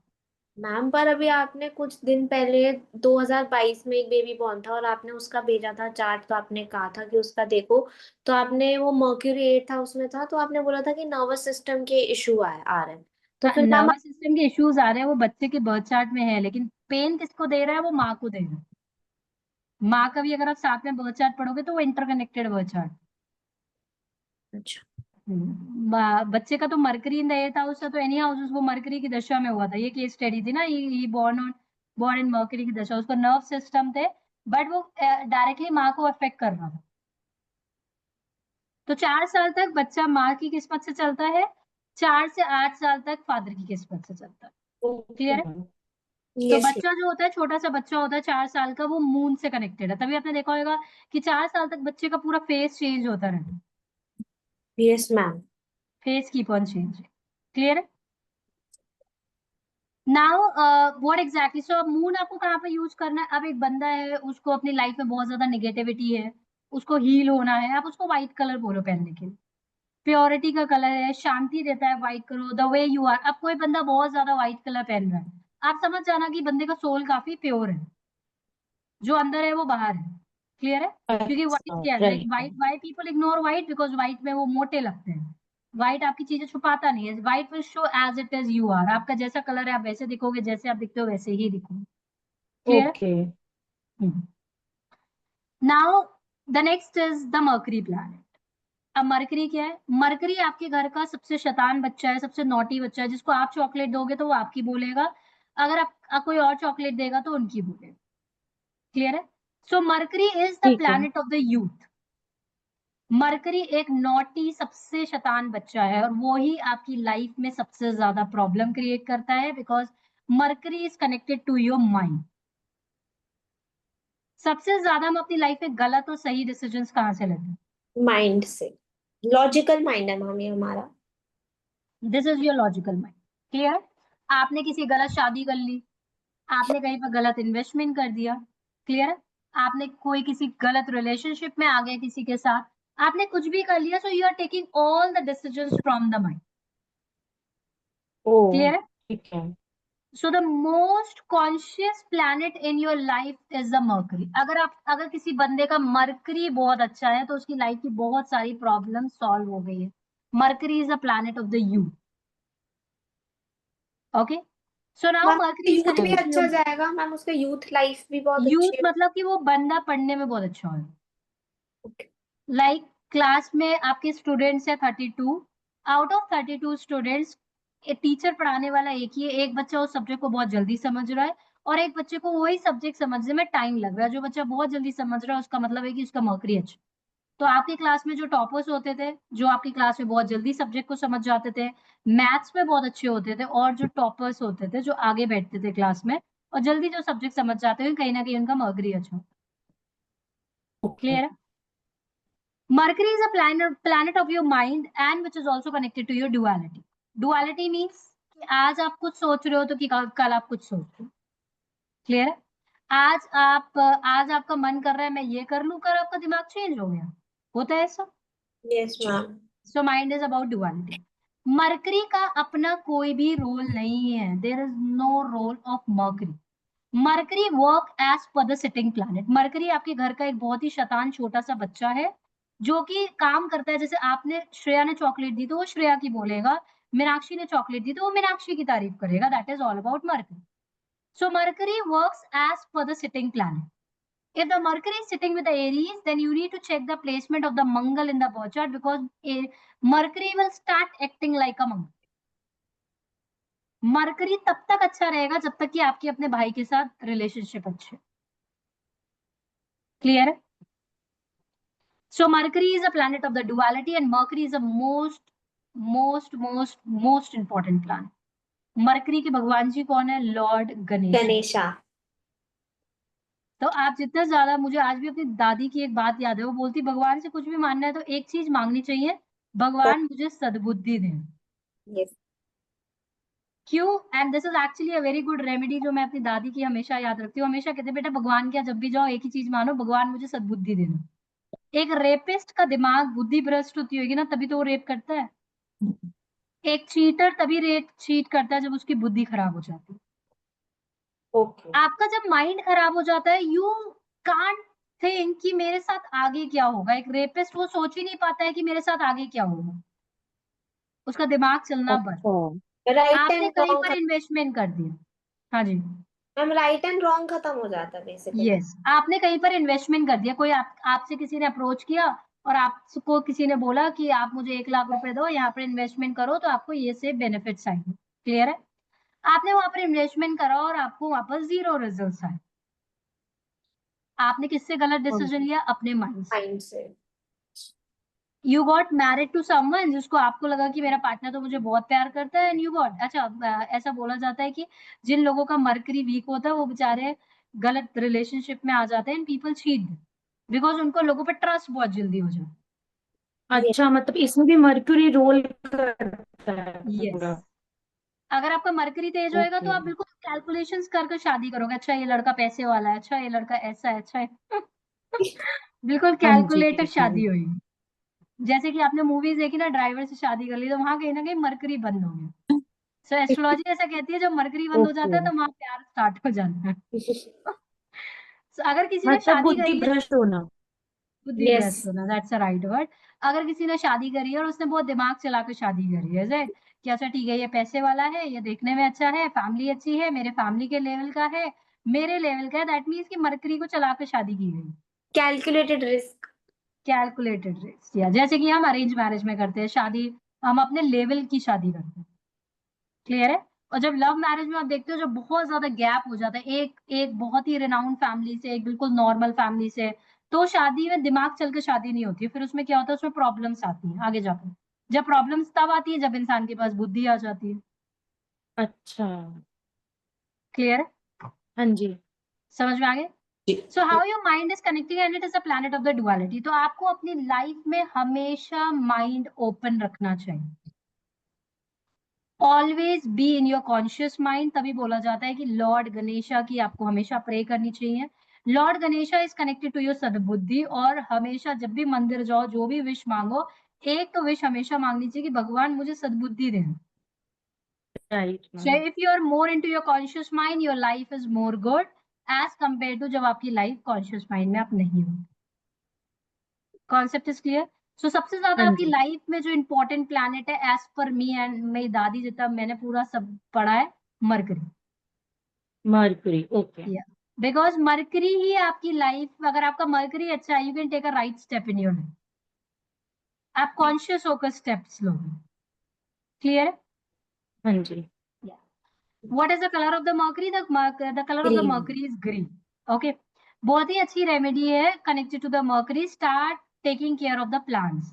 मैम पर अभी आपने कुछ दिन पहले 2022 में एक बेबी बॉर्न था और आपने उसका भेजा था चार्ट, तो आपने कहा था कि उसका देखो, तो आपने वो मर्क्यूरी 8 था उसमें था, तो आपने बोला था कि नर्वस सिस्टम के इशू आ रहे हैं, तो फिर मैम नर्वस सिस्टम के इश्यूज आ रहे हैं, वो बच्चे के बर्थ चार्ट में है, लेकिन पेन किसको दे रहा है? वो माँ को दे रहा है। माँ का भी अगर आप साथ में बर्थ चार्ट पढ़ोगे तो वो इंटरकनेक्टेड बर्थ चार्ट। अच्छा बच्चे का तो mercury in the 8th house था, तो एनी हाउस वो मरकरी की दशा में हुआ था। ये केस स्टडी थी ना, ये बॉर्न इन मरकरी की दशा, उसका नर्व सिस्टम थे, बट वो डायरेक्टली माँ को अफेक्ट कर रहा था। तो 4 साल तक बच्चा माँ की किस्मत से चलता है, 4 से 8 साल तक फादर की किस्मत से चलता है। ओके क्लियर है? मैम। तो यस बच्चा जो होता है, छोटा सा बच्चा होता है 4 साल का, वो मून से कनेक्टेड है। तभी आपने देखा होगा कि 4 साल तक बच्चे का पूरा फेस चेंज होता रहता है। Yes ma'am. Face keep on change. Clear है? नाउ व्हाट एग्जैक्टली, सो अब मून आपको कहाँ पे यूज करना है? अब एक बंदा है, उसको अपनी लाइफ में बहुत ज्यादा निगेटिविटी है, उसको हील होना है, आप उसको व्हाइट कलर बोलो पहनने के लिए। प्योरिटी का कलर है, शांति देता है, व्हाइट करो, द वे यू आर। अब कोई बंदा बहुत ज्यादा व्हाइट कलर पहन रहा है, आप समझ जाना कि बंदे का सोल काफी प्योर है, जो अंदर है वो बाहर है। क्लियर है? क्योंकि व्हाइट अच्छा क्या है, like right. White, why people ignore white because white में वो मोटे लगते हैं। व्हाइट आपकी चीजें छुपाता नहीं है, white will show as it is you are. आपका जैसा कलर है आप वैसे दिखोगे, जैसे आप दिखते हो वैसे ही दिखोगे। Clear okay. है? Now the next is the Mercury planet. अब मरकरी क्या है? मरकरी आपके घर का सबसे शैतान बच्चा है, सबसे नॉटी बच्चा है, जिसको आप चॉकलेट दोगे तो वो आपकी बोलेगा, अगर आप कोई और चॉकलेट देगा तो उनकी बोलेगा। क्लियर है? सो मरकरी इज द ठीक है। Planet of the youth. Mercury एक नॉटी सबसे शैतान बच्चा है, और वो ही आपकी लाइफ में सबसे ज्यादा प्रॉब्लम क्रिएट करता है, because Mercury is connected to your mind. सबसे ज्यादा हम अपनी लाइफ में गलत और सही डिसीजंस कहाँ से लेते हैं? माइंड से, लॉजिकल माइंड है मैम ये हमारा। This is your logical mind. Clear है? आपने किसी गलत शादी कर ली, आपने कहीं पर गलत इन्वेस्टमेंट कर दिया। क्लियर है? आपने कोई किसी गलत रिलेशनशिप में आ गए किसी के साथ, आपने कुछ भी कर लिया, so you are taking all the decisions from the mind. Oh clear है? ठीक है। So the most conscious planet in your life is the Mercury. अगर किसी बंदे का मर्करी बहुत अच्छा है, तो उसकी लाइफ की बहुत सारी प्रॉब्लम सॉल्व हो गई है। Mercury is the planet of the youth. Okay, so now ma'am mercury is youth भी कनेक्टेड टू अच्छा योर जाएगा मैम, उसका यूथ लाइफ भी बहुत यूथ, अच्छी है। मतलब कि वो बंदा पढ़ने में बहुत अच्छा है। Okay. लाइक क्लास में आपके स्टूडेंट्स है 32, आउट ऑफ 32 स्टूडेंट्स टीचर पढ़ाने वाला एक ही है। एक बच्चा उस सब्जेक्ट को बहुत जल्दी समझ रहा है, और एक बच्चे को वही सब्जेक्ट समझने में टाइम लग रहा है। जो बच्चा बहुत जल्दी समझ रहा है, उसका मतलब है कि उसका मर्करी अच्छा। तो आपकी क्लास में जो टॉपर्स होते थे, जो आपकी क्लास में बहुत जल्दी सब्जेक्ट को समझ जाते थे, मैथ्स में बहुत अच्छे होते थे, और जो टॉपर्स होते थे जो आगे बैठते थे क्लास में और जल्दी जो सब्जेक्ट समझ जाते हैं, कहीं ना कहीं उनका मर्करी अच्छा। ओके। क्लियर है? Mercury is a planet of your mind and which is also connected to your duality. Duality means कि आज आप कुछ सोच रहे हो तो कि कल आप कुछ सोच रहे हो। क्लियर है? आज आपका मन कर रहा है मैं ये कर लूं, कल आपका दिमाग चेंज हो गया। होता है ऐसा? Yes ma'am. So mind is about duality. Mercury का अपना कोई भी रोल नहीं है, there is no role of Mercury. Mercury work as per the sitting planet. Mercury आपके घर का एक बहुत ही शैतान छोटा सा बच्चा है, जो कि काम करता है। जैसे आपने श्रेया ने चॉकलेट दी तो वो श्रेया की बोलेगा, मीनाक्षी ने चॉकलेट दी तो वो मीनाक्षी की तारीफ करेगा। That is all about Mercury. So Mercury works as per the sitting planet. If the Mercury is sitting with the Aries, then you need to check the placement of the Mangal in the birth chart, because Mercury will start acting like a Mangal. Mercury तब तक अच्छा रहेगा जब तक कि आपके अपने भाई के साथ रिलेशनशिप अच्छे। क्लियर है? So Mercury is a planet of the duality and Mercury is a most important planet. Mercury के भगवान जी कौन है? लॉर्ड गणेश। गणेशा। तो आप जितना ज्यादा, मुझे आज भी अपनी दादी की एक बात याद है, वो बोलती भगवान से कुछ भी मानना है तो एक चीज मांगनी चाहिए, भगवान मुझे सद्बुद्धि दें। यस। क्यों? And this is actually a very good remedy, जो मैं अपनी दादी की हमेशा याद रखती हूँ। हमेशा कहते बेटा भगवान के यहाँ जब भी जाओ एक ही चीज मानो, भगवान मुझे सद्बुद्धि देना। एक रेपिस्ट का दिमाग बुद्धि भ्रष्ट होती होगी ना, तभी तो वो रेप करता है। एक चीटर तभी रेप चीट करता है जब उसकी बुद्धि खराब हो जाती है। ओके। आपका जब माइंड खराब हो जाता है, यू कांट थिंक कि मेरे साथ आगे क्या होगा। एक रेपिस्ट वो सोच ही नहीं पाता है कि मेरे साथ आगे क्या होगा, उसका दिमाग चलना बंद। राइट आपने एंड कहीं रॉन्ग, पर इन्वेस्टमेंट कर दिया। हाँ जी, मैम राइट एंड रॉन्ग खत्म हो जाता है बेसिकली। यस, आपने कहीं पर इन्वेस्टमेंट कर दिया। कोई आपसे किसी ने अप्रोच किया और आपको किसी ने बोला कि आप मुझे 1 लाख रुपए दो, यहाँ पर इन्वेस्टमेंट करो तो आपको ये से बेनिफिट्स आएंगे। क्लियर है? आपने वहां पर इन्वेस्टमेंट करा और आपको वापस 0 रिजल्ट आए। आपने किससे गलत डिसीजन लिया? अपने माइंड से। माइंड से। You got married to someone जिसको आपको लगा कि मेरा पार्टनर तो मुझे बहुत प्यार करता है, एंड यू गॉट, अच्छा ऐसा बोला जाता है कि जिन लोगों का मरकरी वीक होता है वो बेचारे गलत रिलेशनशिप में आ जाते हैं, एंड पीपल चीट बिकॉज उनको लोगों पर ट्रस्ट बहुत जल्दी हो जाता अच्छा, मतलब इसमें भी मर्क्यूरी रोल करता है है। पूरा। यस, अगर आपका मरकरी तेज होएगा तो ओके। आप बिल्कुल कैलकुलेशंस कर शादी करोगे। अच्छा ये लड़का पैसे वाला है, अच्छा ये लड़का ऐसा है, अच्छा है बिल्कुल हाँ जी कैलकुलेटिव हाँ। शादी हुई। जैसे कि आपने मूवीज देखी ना, ड्राइवर से शादी कर ली तो वहां कहीं ना कहीं मरकरी बंद हो गया। सो एस्ट्रोलॉजी ऐसा कहती है जब मरकरी बंद हो ओके, जाता है तो वहां प्यार स्टार्ट हो जाता है। So, अगर किसी ने मतलब शादी बुद्धि करी है, भ्रष्ट होना। बुद्धि यस। भ्रष्ट होना, दैट्स अ राइट वर्ड। अगर किसी ने शादी करी है और उसने बहुत दिमाग चला के शादी करी है, जैसे कि अच्छा ठीक है ये पैसे वाला है, ये देखने में अच्छा है, फैमिली अच्छी है, मेरे फैमिली के लेवल का है, मेरे लेवल का है, दैट मीन्स कि मरकरी को चला के शादी की गई। Calculated risk. कैलकुलेटेड रिस्क, या जैसे कि हम अरेंज मैरिज में करते हैं शादी, हम अपने लेवल की शादी करते हैं। क्लियर है? और जब लव मैरिज में आप देखते हो जब बहुत ज्यादा गैप हो जाता है, एक एक बहुत ही रिनाउंड फैमिली से एक बिल्कुल नॉर्मल फैमिली से, तो शादी में दिमाग चल के शादी नहीं होती है। फिर उसमें क्या होता है, उसमें प्रॉब्लम्स आती है आगे जाकर। जब प्रॉब्लम्स तब आती है जब इंसान के पास बुद्धि आ जाती है। अच्छा। क्लियर है? हाँ जी। समझ में आ गए? जी। So how your mind is connecting and it is a planet of the duality. तो आपको अपनी लाइफ में हमेशा माइंड ओपन रखना चाहिए। Always be in your conscious mind. तभी बोला जाता है कि लॉर्ड गणेशा की आपको हमेशा प्रे करनी चाहिए। Lord Ganesha is connected to your सद्बुद्धि, और हमेशा जब भी मंदिर जाओ जो भी विश मांगो, एक तो विश हमेशा मांगनी चाहिए कि भगवान मुझे सद्बुद्धि दें। Right So ma'am. if you are more into your conscious mind, your life is more good as compared to जब आपकी लाइफ कॉन्शियस माइंड में आप नहीं हो। Concept is clear? सो सबसे ज्यादा हाँ आपकी जी। लाइफ में जो इंपॉर्टेंट प्लैनेट है एज पर मी एंड मेरी दादी जितना मैंने पूरा सब पढ़ा है, मरकरी। Mercury, okay. या बिकॉज मरकरी ही आपकी लाइफ, अगर आपका मरकरी अच्छा है, you can take a right step in your life. आप कॉन्शियस होकर स्टेप्स लोगे। क्लियर है? हाँ जी। What is the color of the mercury? The color of the green. mercury is green. Okay. बहुत ही अच्छी रेमेडी है connected to the Mercury. Start taking care of the plants.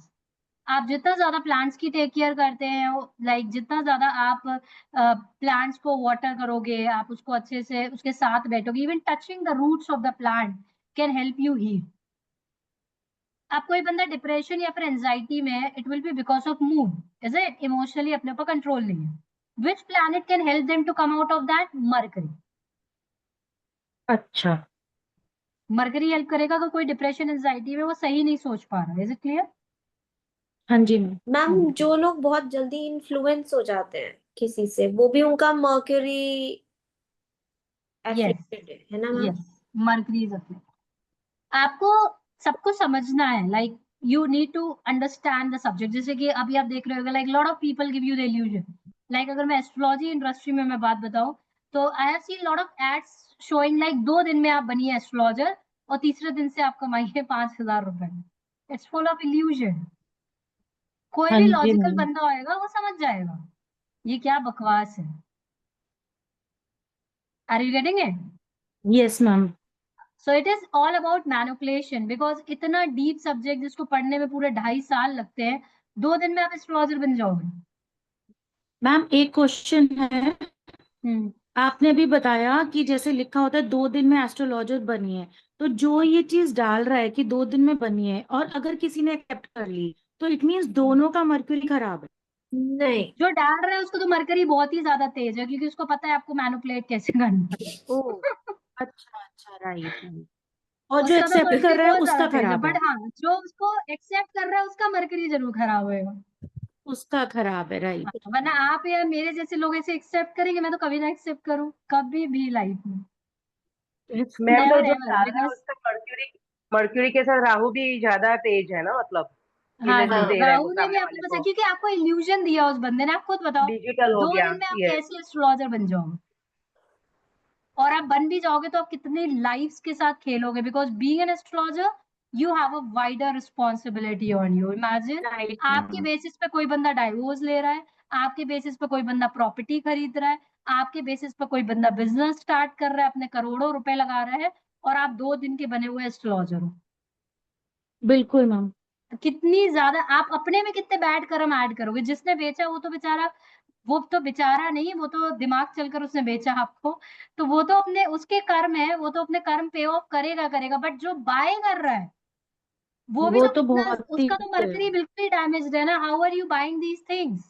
आप जितना ज्यादा प्लांट्स की टेक केयर करते हैं, लाइक जितना ज्यादा आप प्लांट्स को वाटर करोगे, आप उसको अच्छे से उसके साथ बैठोगे, even touching the roots of the plant can help you heal. आप कोई बंदा डिप्रेशन या फिर एंजाइटी में है, it will be because of mood, is it? Emotionally अपने ऊपर कंट्रोल नहीं है। Which planet can help them to come out of that? Mercury. अच्छा। मरकरी हेल्प करेगा अगर कोई डिप्रेशन एंजाइटी में वो सही नहीं सोच पा रहा है। Is it clear? हाँ जी मैम। मैम जो लोग बहुत जल्दी इन्फ्लुएंस हो जाते हैं किसी से, वो भी उनका मर्क्यूरी यस, एफेक्टेड है ना मैम? यस, मरकरी इज अपने। आपको सबको समझना है, like you need to understand the subject. जैसे कि अभी आप देख रहे हो, like lot of people give you the illusion. Like अगर मैं एस्ट्रोलॉजी इंडस्ट्री में मैं बात बताऊं, तो I have seen lot of ads showing like 2 दिन में आप बनिए एस्ट्रोलॉजर और तीसरे दिन से आप कमाइए 5,000 रुपए। It's full of illusion. कोई हाँ भी जी लॉजिकल मैम। बंदा होएगा वो समझ जाएगा ये क्या बकवास है। Are you getting it? Yes ma'am. So it is all about manipulation, because इतना डीप सब्जेक्ट जिसको पढ़ने में पूरे 2.5 साल लगते हैं, 2 दिन में आप एस्ट्रोलॉजर बन जाओगे। मैम एक क्वेश्चन है। हम्म, आपने अभी बताया कि जैसे लिखा होता है 2 दिन में एस्ट्रोलॉजर बनी है, तो जो ये चीज डाल रहा है कि 2 दिन में बनी है, और अगर किसी ने एक्सेप्ट कर ली, तो इट मीन्स दोनों का मर्क्यूरी खराब है। नहीं। जो डाल रहा है उसको तो मरकरी बहुत ही ज्यादा तेज है, क्योंकि उसको पता है आपको मैनिपुलेट कैसे करना ओ। है। अच्छा अच्छा, राइट। और जो उसका तो एक्सेप्ट कर मरकरी रहा है बहुत ज्यादा उसका तेज है, खराब है, बट हाँ जो उसको एक्सेप्ट कर रहा है उसका मरकरी जरूर खराब होएगा। उसका खराब है, राइट। हाँ, वरना आप या मेरे जैसे लोग ऐसे एक्सेप्ट करेंगे, मैं तो कभी ना एक्सेप्ट करूं, कभी भी लाइफ में, मैम तो नेवर जो एवर, तारा है बिकॉज उसका मर्क्यूरी, मर्क्यूरी के साथ राहु भी ज्यादा तेज है ना, मतलब हाँ जी, इल्यूजन हाँ दे रहा है वो राहु ने भी सामने आपको वाले फंसा को, क्योंकि आपको इल्यूजन दिया उस बंदे ने। आप खुद बताओ, डिजिटल हो 2 गया। दिन में आप यस, कैसे एस्ट्रोलॉजर बन जाओगे? और आप बन भी जाओगे तो आप कितने लाइफ्स के साथ खेलोगे, because being an astrologer you have a wider responsibility on you. Imagine right आपके मैम। बेसिस पे कोई बंदा डाइवोर्स ले रहा है, आपके बेसिस पे कोई बंदा प्रॉपर्टी खरीद रहा है, आपके बेसिस पे कोई बंदा बिजनेस स्टार्ट कर रहा है, अपने करोड़ों रुपए लगा रहा है, और आप 2 दिन के बने हुए एस्ट्रोलॉजर हो। बिल्कुल मैम। तो कितनी ज्यादा आप अपने में कितने बैड कर्म ऐड करोगे। जिसने बेचा वो तो बेचारा, वो तो बेचारा नहीं, वो तो दिमाग चलकर उसने बेचा आपको, तो वो तो अपने उसके कर्म है, वो तो अपने कर्म पे ऑफ करेगा करेगा, बट जो बाय कर रहा है वो भी वो तो तो कितना, बहुत ही, उसका तो मरकरी बिल्कुल ही डैमेज्ड है ना। How are you buying these things?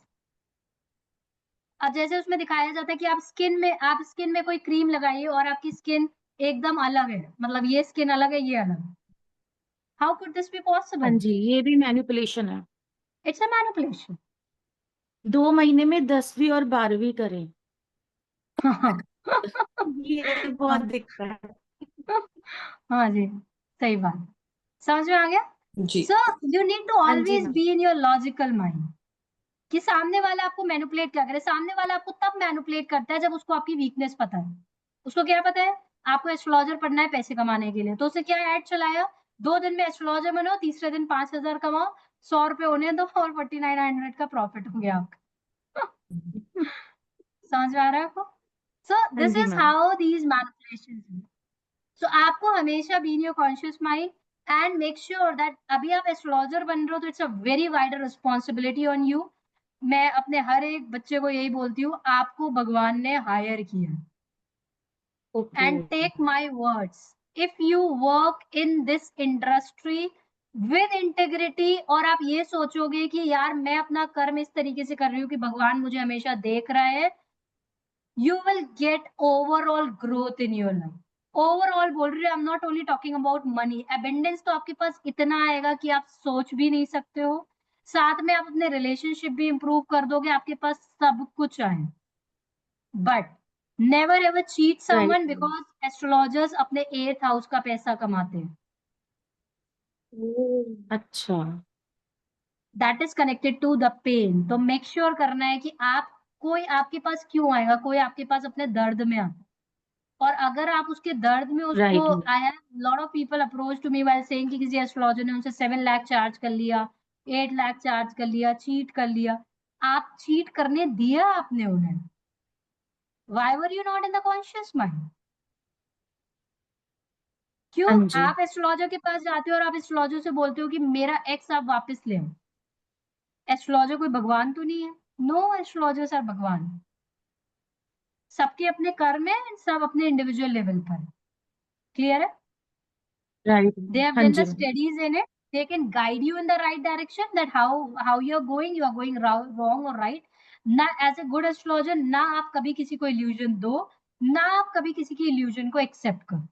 अब जैसे उसमें दिखाया जाता है कि आप स्किन में कोई क्रीम लगाइए और आपकी स्किन एकदम अलग है, मतलब ये स्किन अलग है, ये अलग। हाउ कुड दिस बी हाँ पॉसिबल? जी, ये भी मैनिपुलेशन है। It's a manipulation. 2 महीने में 10वीं और 12वीं करें, हाँ ये बहुत दिक्कत है। हाँ जी, सही बात, समझ में आ गया। जी। सो यू नीड टू हाँ जी always ma'am. Be in your logical mind कि सामने वाला आपको मैनिपुलेट क्या करे। सामने वाला आपको तब मैनिपुलेट करता है जब उसको आपकी वीकनेस पता है। उसको क्या पता है? आपको एस्ट्रोलॉजर पढ़ना है पैसे कमाने के लिए, तो उसे क्या ऐड चलाया, 2 दिन में एस्ट्रोलॉजर बनो, तीसरे दिन 5,000 कमाओ, 100 रुपए होने दो और 4900 का प्रॉफिट हो गया आपका। समझ में आ रहा है आपको? सो हाँ दिस जी is ma'am. How these manipulation. So आपको हमेशा be in your conscious mind and make sure that अभी आप एस्ट्रोलॉजर बन रहे हो तो it's a very wider responsibility on you. मैं अपने हर एक बच्चे को यही बोलती हूँ, आपको भगवान ने हायर किया। Okay. And take my words, if you work in this industry with integrity, और आप ये सोचोगे कि यार मैं अपना कर्म इस तरीके से कर रही हूँ कि भगवान मुझे हमेशा देख रहा है, you will get overall growth in your life. Overall बोल रही हूँ, I am not only talking about money. Abundance तो आपके पास इतना आएगा कि आप सोच भी नहीं सकते हो। साथ में आप अपने रिलेशनशिप भी इंप्रूव कर दोगे, आपके पास सब कुछ आए। But never ever cheat right someone, ma'am. Because astrologers अपने 8th हाउस का पैसा कमाते हैं। अच्छा। That is connected to the pain. तो मेक श्योर करना है कि आप, कोई आपके पास क्यों आएगा, कोई आपके पास अपने दर्द में आता है, और अगर आप उसके दर्द में उसको, right. I have lot of people approach to me while saying कि किसी एस्ट्रोलॉजर ने उनसे 7 लाख चार्ज कर लिया, 8 लाख चार्ज कर लिया, चीट कर लिया। आप चीट करने दिया आपने उन्हें? Why were you not in the conscious mind? क्यों हाँ जी। आप एस्ट्रोलॉजर के पास जाते हो और आप एस्ट्रोलॉजर से बोलते हो कि मेरा एक्स आप वापस ले आओ? एस्ट्रोलॉजर कोई भगवान तो नहीं है। नो एस्ट्रोलॉजर्स आर भगवान। सबके अपने कर्म है, सब अपने इंडिविजुअल लेवल पर। क्लियर है? राइट। They have हाँ done जी the ma'am. studies in it. They can guide you in the right direction, that how you are going wrong or right. ना as a good astrologer, ना आप कभी किसी को illusion दो, ना आप कभी किसी की illusion को accept करो।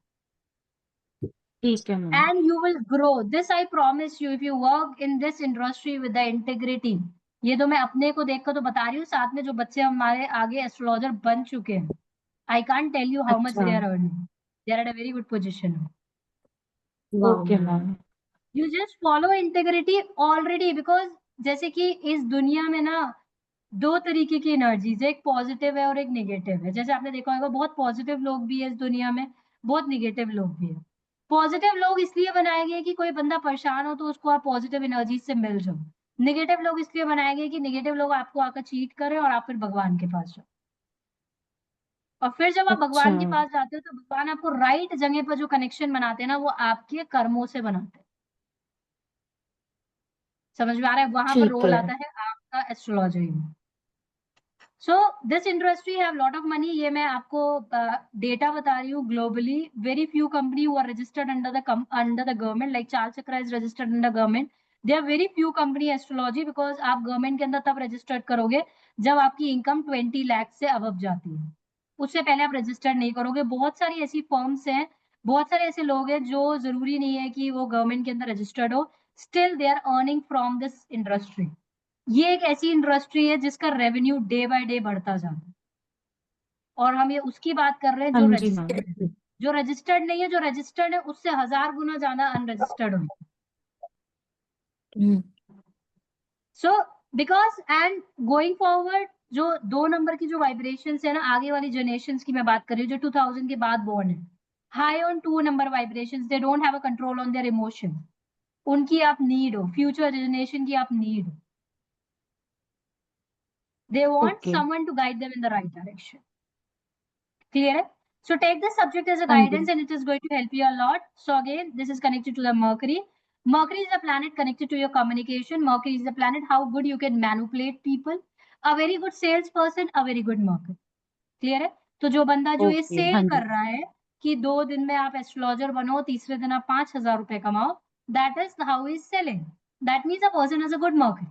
ठीक है ma'am. And you will grow. This I promise you, if you work in this industry with the integrity. ये तो मैं अपने को देखकर तो बता रही हूँ, साथ में जो बच्चे हमारे आगे एस्ट्रोलॉजर बन चुके हैं, I can't tell you how much अच्छा। they are earning. They are at a very good position. वाह okay ma'am. Ma'am. You just follow integrity already, because जैसे कि इस दुनिया में ना 2 तरीके की एनर्जीज है, एक पॉजिटिव है और एक नेगेटिव है। जैसे आपने देखा होगा बहुत पॉजिटिव लोग भी है इस दुनिया में, बहुत निगेटिव लोग भी है। पॉजिटिव लोग इसलिए बनाए गए कि कोई बंदा परेशान हो तो उसको आप पॉजिटिव एनर्जी से मिल जाओ। नेगेटिव लोग इसलिए बनाए गए कि नेगेटिव लोग आपको आकर चीट करें और आप फिर भगवान के पास जाओ। और फिर जब आप अच्छा। भगवान के पास जाते हो तो भगवान आपको राइट जगह पर जो कनेक्शन बनाते हैं ना, वो आपके कर्मों से बनाते हैं। समझ में आ रहा है? वहां पर ठीक रोल है। आता है आपका एस्ट्रोलॉजी में। So this industry have lot of money. ये मैं आपको डेटा बता रही हूँ globally. Very few company who are registered under the government, like Charles Chakra is registered under government. There are very few company astrology, because आप government के अंदर तब रजिस्टर्ड करोगे जब आपकी इनकम 20 लाख से अबव जाती है। उससे पहले आप रजिस्टर्ड नहीं करोगे। बहुत सारी ऐसी फर्म्स हैं बहुत सारे ऐसे लोग हैं जो जरूरी नहीं है कि वो गवर्नमेंट के अंदर रजिस्टर्ड हो, still they are earning from this industry. ये एक ऐसी इंडस्ट्री है जिसका रेवेन्यू डे बाय डे बढ़ता जा रहा है, और हम ये उसकी बात कर रहे हैं जो हाँ जी मैम। रजिस्टर्ड है। जो रजिस्टर्ड नहीं है, जो रजिस्टर्ड है उससे 1000 गुना ज्यादा अनरजिस्टर्ड हो। Hmm, so because and going forward, जो 2 नंबर की जो वाइब्रेशंस है ना, आगे वाली जनरेशंस की मैं बात कर रही हूँ जो 2000 के बाद बोर्न है, high on 2 number vibrations, they don't have a control on their emotions. उनकी आप नीड हो, फ्यूचर जनरेशन की आप नीड हो। They want okay. Someone to guide them in the right direction. Clear है? So take this subject as a हाँ guidance जी। and it is going to help you a lot. So again, this is connected to the Mercury. Mercury is a planet connected to your communication. Mercury is a planet how good you can manipulate people. A very good salesperson, a very good Mercury. Clear है? तो जो बंदा जो ये okay. हाँ cell जी। कर रहा है कि 2 दिन में आप एस्ट्रोलॉजर बनो, तीसरे दिन आप 5000 रुपए कमाओ, that is how he is selling. That means a person has a good Mercury.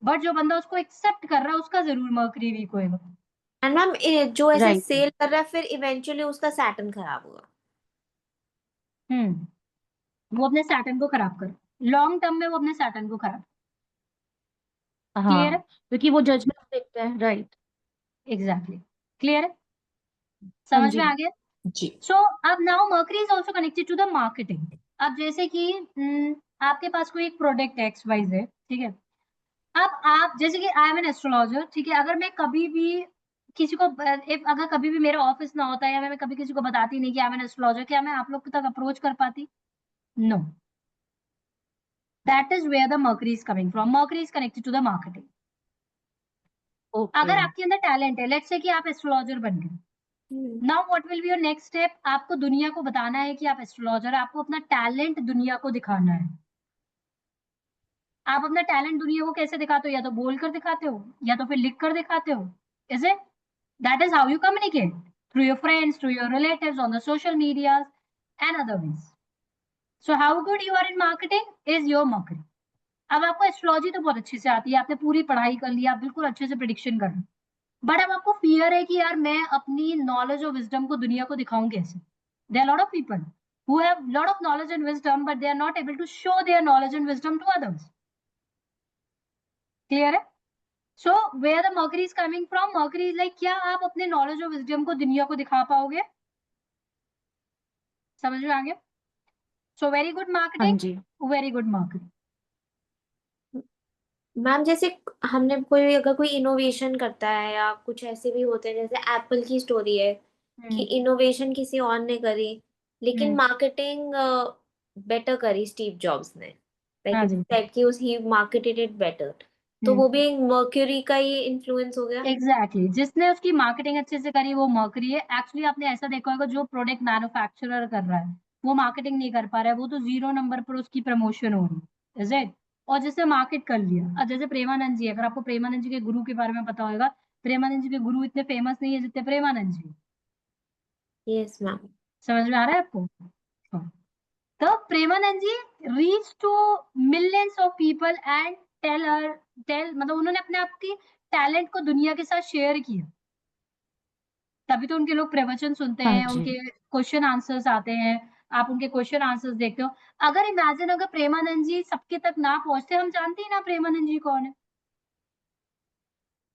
But जो बंदा उसको एक्सेप्ट कर रहा है उसका जरूर Mercury वीक होएगा। एंड मैम जो ऐसे राइट। सेल कर रहा है फिर इवेंचुअली उसका सैटर्न खराब होगा। वो अपने सैटर्न को खराब कर, लॉन्ग टर्म में वो अपने सैटर्न को खराब। क्लियर है? हाँ, क्योंकि वो जजमेंट देखते हैं। राइट। एग्जैक्टली। क्लियर है? हाँ समझ में जी। आ गया? जी। सो अब now Mercury is also connected to the marketing. अब जैसे कि आपके पास कोई एक प्रोडक्ट है XYZ, ठीक है। अब आप जैसे कि आई एम एन एस्ट्रोलॉजर, ठीक है, अगर मैं कभी भी किसी को अगर कभी भी मेरा ऑफिस ना होता या मैं कभी किसी को बताती नहीं कि आई एम एन एस्ट्रोलॉजर, क्या मैं आप लोग तक अप्रोच कर पाती? No. That is where the Mercury is coming from. Mercury is connected to the marketing. Okay. अगर आपके अंदर टैलेंट है, लेट्स से कि आप एस्ट्रोलॉजर बन गए, now what will be your next step? आपको दुनिया को बताना है कि आप एस्ट्रोलॉजर है, आपको अपना टैलेंट दुनिया को दिखाना है। आप अपना टैलेंट दुनिया को कैसे दिखाते हो? या तो बोलकर दिखाते हो या तो फिर लिख कर दिखाते हो। Is it? That is how you communicate, through your friends, through your relatives, on the social media and other means. So how good you are in marketing is your marketing. अब आपको एस्ट्रोलॉजी तो बहुत अच्छे से आती है, आपने पूरी पढ़ाई कर ली, आप बिल्कुल अच्छे से प्रिडिक्शन कर रहे हो, बट अब आपको फियर है कि यार मैं अपनी नॉलेज और विजडम को दुनिया को दिखाऊं कैसे? There are lot of people who have lot of knowledge and wisdom but they are not able to show their knowledge and wisdom to others. Clear है? So where the Mercury is coming from? Mercury is like क्या आप अपने knowledge और wisdom को दुनिया को दिखा पाओगे? समझ में आ गया? So very good हाँ marketing, जी। very good marketing. मैम जैसे हमने कोई अगर कोई इनोवेशन करता है या कुछ ऐसे भी होते हैं, जैसे एप्पल की स्टोरी है कि इनोवेशन किसी और ने करी लेकिन मार्केटिंग बेटर करी स्टीव जॉब्स ने, हाँ लाइक जी। सेड कि उस ही मार्केटेड इट बेटर, तो वो भी एक मर्क्यूरी का ही इन्फ्लुएंस हो गया। एग्जैक्टली जिसने उसकी मार्केटिंग अच्छे से करी वो मर्करी है। एक्चुअली आपने ऐसा देखा होगा जो प्रोडक्ट मैन्युफैक्चरर कर रहा है वो मार्केटिंग नहीं कर पा रहा है, वो तो 0 नंबर पर उसकी प्रमोशन हो रही है, इज इट? और जिसने मार्केट कर लिया, अब जैसे प्रेमानंद जी, अगर आपको प्रेमानंद जी के गुरु के बारे में पता होगा, प्रेमानंद जी के गुरु इतने फेमस नहीं है जितने प्रेमानंद जी। Yes ma'am. समझ में आ रहा है आपको? हाँ। तो Premanand ji reach to millions of people and tell मतलब उन्होंने अपने आप की टैलेंट को दुनिया के साथ शेयर किया, तभी तो उनके लोग प्रवचन सुनते हाँ हैं, जी। उनके क्वेश्चन आंसर्स आते हैं, आप उनके क्वेश्चन आंसर्स देखते हो। अगर इमेजिन अगर प्रेमानंद जी सबके तक ना पहुंचते, हम जानते ही ना प्रेमानंद जी कौन है।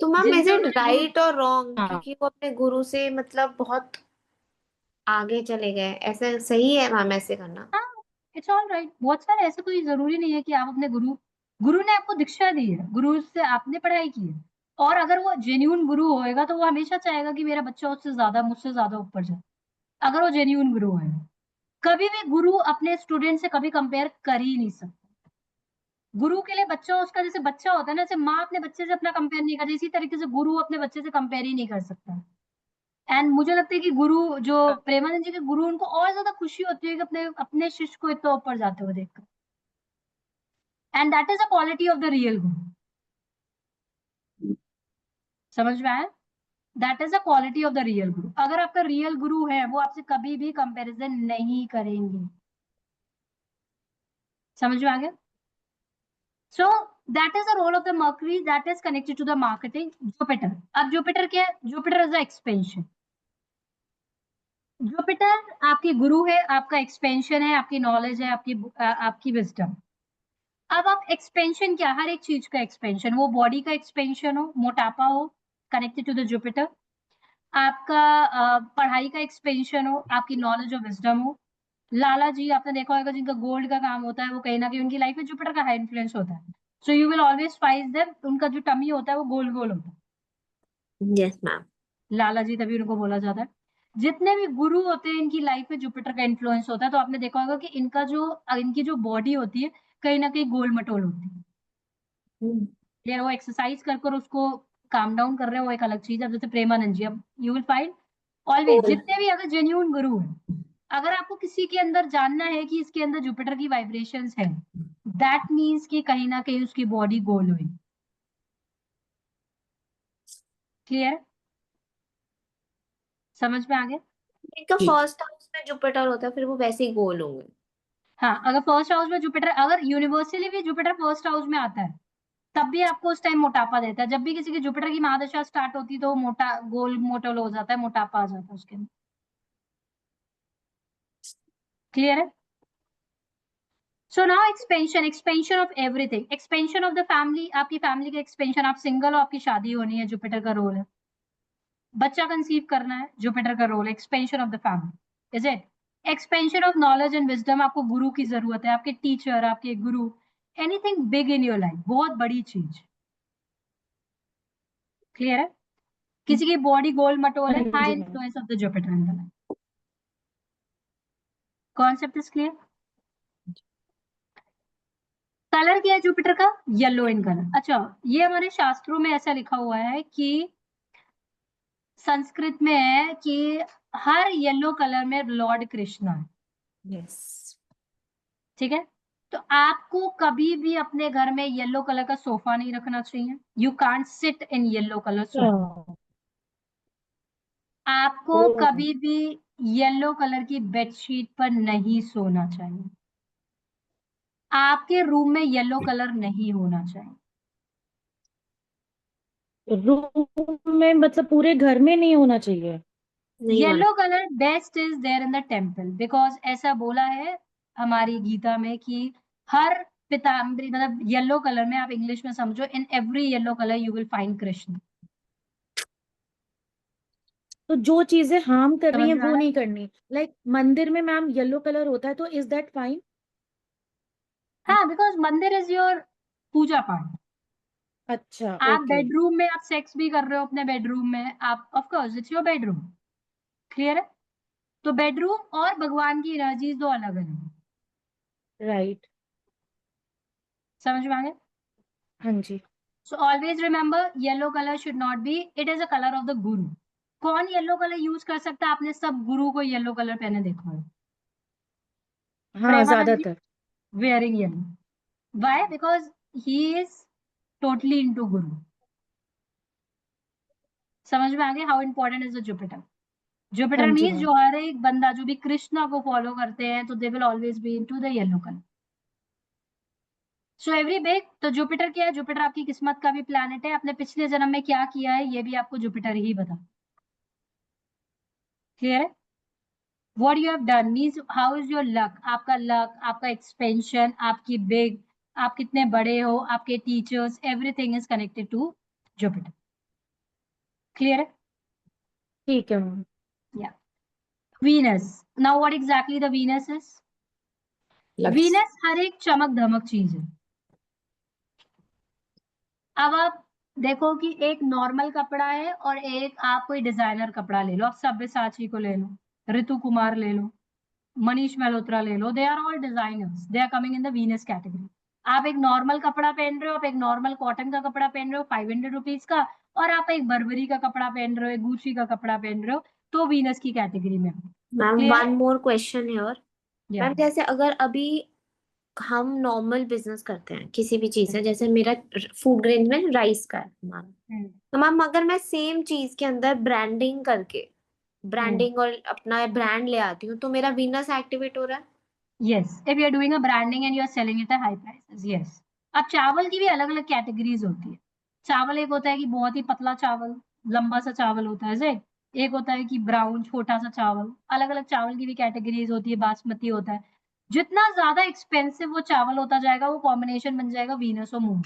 तो मैम इज जिनसे इट उन्होंने राइट और रॉन्ग, हाँ। क्योंकि वो अपने गुरु से मतलब बहुत आगे चले गए, ऐसा सही है मैम ऐसे करना? हाँ, इट्स ऑल राइट। बहुत सारे ऐसे, कोई जरूरी नहीं है कि आप अपने गुरु, गुरु ने आपको दीक्षा दी है, गुरु से आपने पढ़ाई की है, और अगर वो जेन्यून गुरु होएगा तो वो हमेशा चाहेगा कि मेरा बच्चा उससे ज्यादा, मुझसे ज्यादा ऊपर जाए, अगर वो जेन्यून गुरु है। कभी भी गुरु अपने स्टूडेंट से कभी कंपेयर कर ही नहीं सकता। गुरु के लिए बच्चा उसका जैसे बच्चा होता है ना, जैसे माँ अपने बच्चे से अपना कंपेयर नहीं करती, इसी तरीके से गुरु अपने बच्चे से कंपेयर ही नहीं कर सकता। एंड मुझे लगता है कि गुरु जो प्रेमानंद जी के गुरु, उनको और ज्यादा खुशी होती है कि अपने अपने शिष्य को इतना ऊपर जाते हुए देखकर। And that is a quality of the real गुरु। समझ में आया? That is a quality of the real गुरु। अगर आपका रियल गुरु है वो आपसे कभी भी कंपैरिजन नहीं करेंगे। समझ में आ गया? So that is the role of the Mercury that is connected to the marketing. Jupiter. अब Jupiter क्या है? Jupiter is the expansion. Jupiter आपकी गुरु है, आपका एक्सपेंशन है, आपकी नॉलेज है, आपकी विजडम। अब आप एक्सपेंशन क्या, हर एक चीज का एक्सपेंशन, वो बॉडी का एक्सपेंशन हो, मोटापा हो, कनेक्टेड टू द जुपिटर, आपका पढ़ाई का एक्सपेंशन हो, आपकी नॉलेज और विजडम हो। लाला जी आपने देखा होगा जिनका गोल्ड का काम होता है, वो कहीं ना कहीं उनकी लाइफ में जुपिटर का हाई इन्फ्लुएंस होता है। So you will always find them, उनका जो टमी होता है वो गोल गोल होता है। Yes ma'am. लाला जी तभी उनको बोला जाता है। जितने भी गुरु होते हैं इनकी लाइफ में जुपिटर का इन्फ्लुएंस होता है, तो आपने देखा होगा कि इनकी जो बॉडी होती है कहीं ना कहीं गोल मटोल होती है। यार वो एक्सरसाइज कर उसको काम डाउन कर रहे हैं, वो एक अलग चीज है। अब जैसे प्रेमानंद जी, अब यू विल फाइंड ऑलवेज जितने भी अगर जेन्यून गुरु है, अगर आपको किसी के अंदर जानना है कि इसके अंदर जुपिटर की वाइब्रेशंस है, दैट मीन्स कि कहीं ना कहीं उसकी बॉडी गोल हुई। क्लियर, समझ में आ गया? इनका जी। फर्स्ट हाउस में जुपिटर होता है, फिर वो वैसे ही गोल होंगे। हाँ, अगर फर्स्ट हाउस में जुपिटर, अगर यूनिवर्सली भी जुपिटर फर्स्ट हाउस में आता है, तब भी आपको उस टाइम मोटापा देता है। जब भी किसी की जुपिटर की महादशा स्टार्ट होती है तो वो मोटा गोल मोटल हो जाता है, मोटापा आ जाता है उसके अंदर। क्लियर है? So now expansion of everything, expansion of the family, आपकी फैमिली का एक्सपेंशन, आप सिंगल हो, आपकी शादी होनी है, जुपिटर का रोल है। बच्चा कंसीव करना है, जुपिटर का role, expansion of the family, is it? Expansion of knowledge and wisdom, आपको गुरु की जरूरत है, आपके टीचर, आपके गुरु, anything big in your life, बहुत बड़ी चीज। क्लियर है? किसी की बॉडी गोल मटोल है, हाँ हाई जी ma'am. Influence of the Jupiter in the life. Concept is clear? Colour क्या है जुपिटर का? Yellow in colour. अच्छा, ये हमारे शास्त्रों में ऐसा लिखा हुआ है कि संस्कृत में है कि हर येलो कलर में लॉर्ड कृष्णा है। यस। ठीक है, तो आपको कभी भी अपने घर में येलो कलर का सोफा नहीं रखना चाहिए। You can't sit in yellow colour sofa. आपको कभी भी येलो कलर की बेडशीट पर नहीं सोना चाहिए। आपके रूम में येलो कलर नहीं होना चाहिए। रूम में मतलब पूरे घर में नहीं होना चाहिए? नहीं होना। Yellow colour best is there in the temple, because ऐसा बोला है हमारी गीता में कि हर पिताम्बरी, मतलब येलो कलर में, आप इंग्लिश में समझो, in every yellow colour you will find Krishna. तो जो चीजें हार्म कर रही समझ हैं में आ वो रहा है? नहीं करनी। लाइक मंदिर में मैम येलो कलर होता है, तो इज दैट फाइन? हाँ, बिकॉज मंदिर इज योर पूजा पाठ। अच्छा, आप ओके। बेडरूम में आप सेक्स भी कर रहे हो अपने बेडरूम में, आप of course it's your bedroom. Clear है? तो बेडरूम और भगवान की एनर्जीज दो अलग अलग है। राइट। समझ में आ गया? हाँ जी। So always remember, yellow colour should not be, it is a colour of the guru. कौन येलो कलर यूज कर सकता है? आपने सब गुरु को येलो कलर पहने देखा है। हाँ, प्रेमानंद जी ज्यादातर। Wearing yellow, why? Because he is totally into guru. समझ में आ गया how important is the Jupiter? हाँ जुपिटर जी मीन्स मैम। जो हर एक बंदा जो भी कृष्णा को फॉलो करते हैं, तो they will always be into the yellow colour. So every big, तो जुपिटर क्या है? जुपिटर आपकी किस्मत का भी प्लैनेट है। आपने पिछले जन्म में क्या किया है ये भी आपको जुपिटर ही बता। क्लियर है? what you have done means how is your luck, आपका लक, आपका एक्सपेंशन, आपकी बिग, आप कितने बड़े हो, आपके teachers, everything is connected to Jupiter. Clear है? ठीक है मैम। या Venus, now what exactly the Venus is? Lux. Venus हर एक चमक धमक चीज है। अब आप देखो कि एक नॉर्मल कपड़ा है और एक आप कोई डिजाइनर कपड़ा ले लो, आप सब्यसाची को ले लो, ऋतु कुमार ले लो, मनीष मल्होत्रा ले लो, they are all designers, they are coming in the Venus category. आप एक नॉर्मल कपड़ा पहन रहे हो, आप एक नॉर्मल कॉटन का कपड़ा पहन रहे हो 500 रुपीज का, और आप एक बर्बरी का कपड़ा पहन रहे हो, एक गुची का कपड़ा पहन रहे हो, तो वीनस की कैटेगरी में। मैम क्लियर वन है? More question here. या मैम जैसे अगर अभी हम नॉर्मल बिजनेस करते हैं किसी भी चीज है, जैसे मेरा फूड ग्रेन में राइस का है हमारा, तो मैम अगर मैं सेम चीज के अंदर ब्रांडिंग करके ब्रांडिंग और अपना ब्रांड ले आती हूँ, तो मेरा वीनस एक्टिवेट हो रहा है? Yes, if you are doing a branding and you are selling it at high prices, yes. अब चावल की भी अलग अलग कैटेगरीज होती है। चावल एक होता है कि बहुत ही पतला चावल, लंबा सा चावल होता है, एक होता है कि ब्राउन छोटा सा चावल, अलग अलग चावल की भी कैटेगरीज होती है, बासमती होता है। जितना ज्यादा एक्सपेंसिव वो चावल होता जाएगा वो कॉम्बिनेशन बन जाएगा वीनस और मून।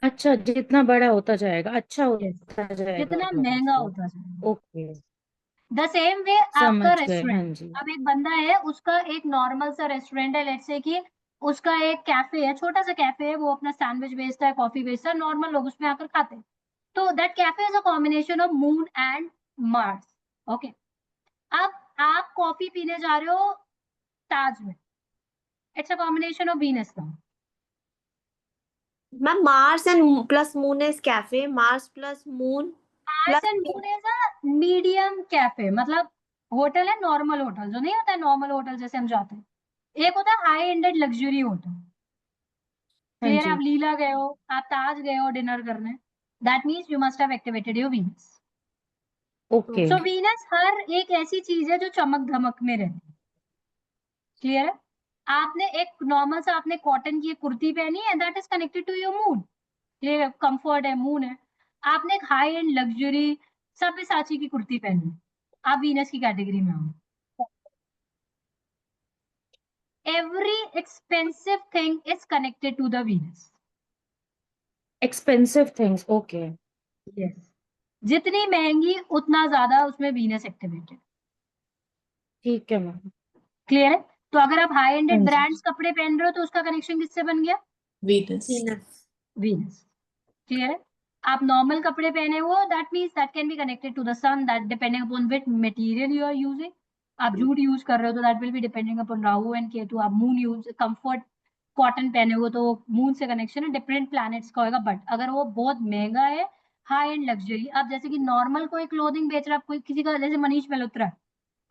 अच्छा, जितना बड़ा होता जाएगा अच्छा Yes. होता जाएगा जितना महंगा फिर। होता जाएगा। ओके, द सेम वे आपका समझ गए। हाँ रेस्टोरेंट, जी। अब एक बंदा है उसका एक नॉर्मल सा रेस्टोरेंट है, लेट्स से कि उसका एक कैफे है, छोटा सा कैफे है, वो अपना सैंडविच बेचता है, कॉफी बेचता है, नॉर्मल लोग उसमें आकर खाते हैं। तो that cafe is a combination of moon and Mars. Okay, अब आप कॉफी पीने जा रहे हो ताज में, it's a combination of Venus का। Ma'am Mars and plus moon is cafe, Mars plus moon Mars plus and moon is a medium cafe, मतलब hotel है, नॉर्मल होटल जो नहीं होता है, नॉर्मल होटल जैसे हम जाते हैं। एक होता है हाई एंडेड लग्जरी होटल। हाँ क्लियर है? आप जी। लीला गए हो, आप ताज गए हो डिनर करने, that means you must have activated your Venus. Okay. So Venus हर एक ऐसी चीज है जो चमक धमक में रहती है। क्लियर है? आपने एक नॉर्मल सा आपने कॉटन की एक कुर्ती पहनी है, that is connected to your mood. Clear है? कंफर्ट है, मून है। आपने एक हाई एंड लग्जरी सब्यसाची की कुर्ती पहनी है, आप वीनस की कैटेगरी में हो। Every expensive thing is connected to the Venus. Expensive things, okay. Yes, जितनी महंगी उतना ज्यादा उसमें वीनस एक्टिवेटेड। ठीक है मैम। क्लियर है? तो अगर आप हाई हाँ एंडेड जी। ब्रांड्स कपड़े पहन रहे हो तो उसका कनेक्शन किससे बन गया? Venus. वीनस। वीनस। क्लियर है? आप नॉर्मल कपड़े पहने हो, that means that can be connected to the sun, that depending upon which material you are using. आप जूट यूज कर रहे हो तो that will be depending upon Rahu and Ketu. आप मून यूज कंफर्ट कॉटन पहने हो तो मून से कनेक्शन है, डिफरेंट प्लैनेट्स का होगा। बट अगर वो बहुत महंगा है, हाई एंड लग्जरी, आप जैसे कि नॉर्मल कोई क्लोथिंग बेच रहा है, कोई किसी का, जैसे मनीष मल्होत्रा।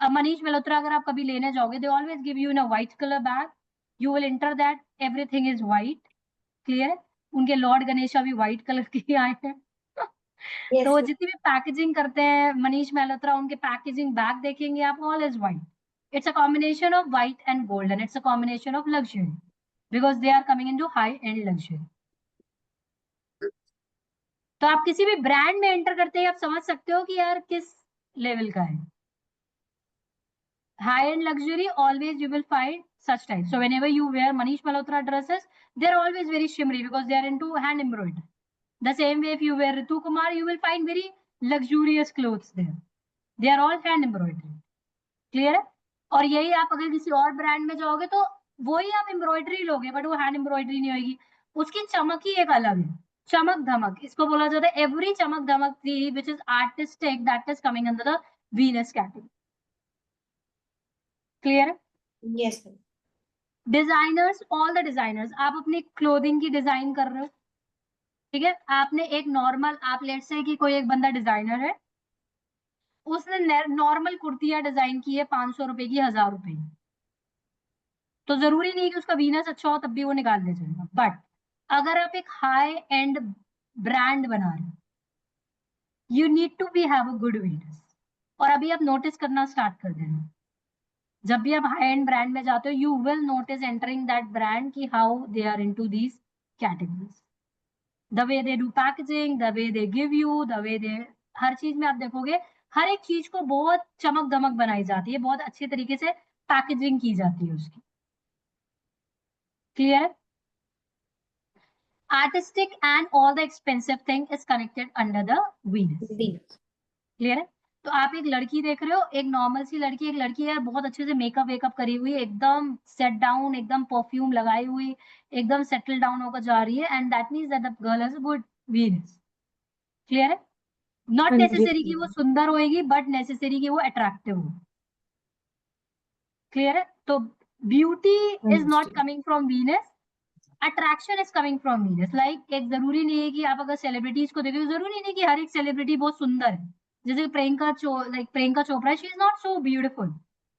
अब मनीष मल्होत्रा अगर आप कभी लेने जाओगे, they always give you in a white colour bag, you will enter that, everything is white. Clear है? उनके लॉर्ड गणेशा भी व्हाइट कलर के ही आए हैं। तो यस वो जितनी भी पैकेजिंग करते हैं मनीष मल्होत्रा, उनके पैकेजिंग बैग देखेंगे आप, all is white. It's a combination of white and gold and it's a combination of luxury, because they are coming in to high end luxury. तो आप किसी भी ब्रांड में एंटर करते हैं, आप समझ सकते हो कि यार किस लेवल का है। High end luxury, always you will find such types. So whenever you wear Manish Malhotra dresses, they're always very shimmery because they are into hand embroidery. The same way if you wear Ritu Kumar, you will find very luxurious clothes there. They are all hand embroidery. Clear है? और यही आप अगर किसी और brand में जाओगे तो वही आप एम्ब्रॉयडरी लोगे, बट वो हैंड एम्ब्रॉयडरी नहीं होगी। उसकी चमक ही एक अलग है, चमक धमक, इसको बोला जाता है एवरी चमक धमक थी which is artistic, that is coming under the Venus category. Clear है? Yes ma'am. Designers, all the designers, आप अपनी क्लोथिंग की डिजाइन कर रहे हो, ठीक है? आपने एक नॉर्मल, आप लेट से कि कोई एक बंदा डिजाइनर है, उसने नॉर्मल कुर्तियां डिजाइन की है 500 रुपए की, 1000 रुपए की, तो जरूरी नहीं कि उसका वीनस अच्छा हो तब भी वो निकाल दे जाएगा। बट अगर आप एक हाई एंड ब्रांड बना रहे हो, you need to be have a good Venus. और अभी आप नोटिस करना स्टार्ट कर देना, जब भी आप हाई एंड ब्रांड में जाते हो, you will notice entering that brand की how they are into these categories, the way they do packaging, the way they give you, the way they, हर चीज में आप देखोगे हर एक चीज को बहुत चमक दमक बनाई जाती है, बहुत अच्छे तरीके से पैकेजिंग की जाती है उसकी। क्लियर है? Artistic and all the expensive thing is connected under the Venus. Venus. Clear है? तो आप एक लड़की देख रहे हो, एक नॉर्मल सी लड़की, एक लड़की है बहुत अच्छे से मेकअप वेकअप करी हुई, एकदम सेट डाउन, एकदम परफ्यूम लगाई हुई, एकदम सेटल डाउन होकर जा रही है, and that means that the girl has a good Venus. Clear है? नॉट हाँ जी। नेसेसरी कि वो सुंदर होएगी, बट नेसेसरी कि वो अट्रैक्टिव हो। क्लियर है? तो ब्यूटी हाँ इज नॉट जी। Coming from Venus, attraction is coming from Venus. Like एक जरूरी नहीं है कि आप अगर सेलिब्रिटीज को देखो, जरूरी नहीं कि हर एक सेलिब्रिटी बहुत सुंदर है। जैसे Priyanka Chopra, she is not so beautiful,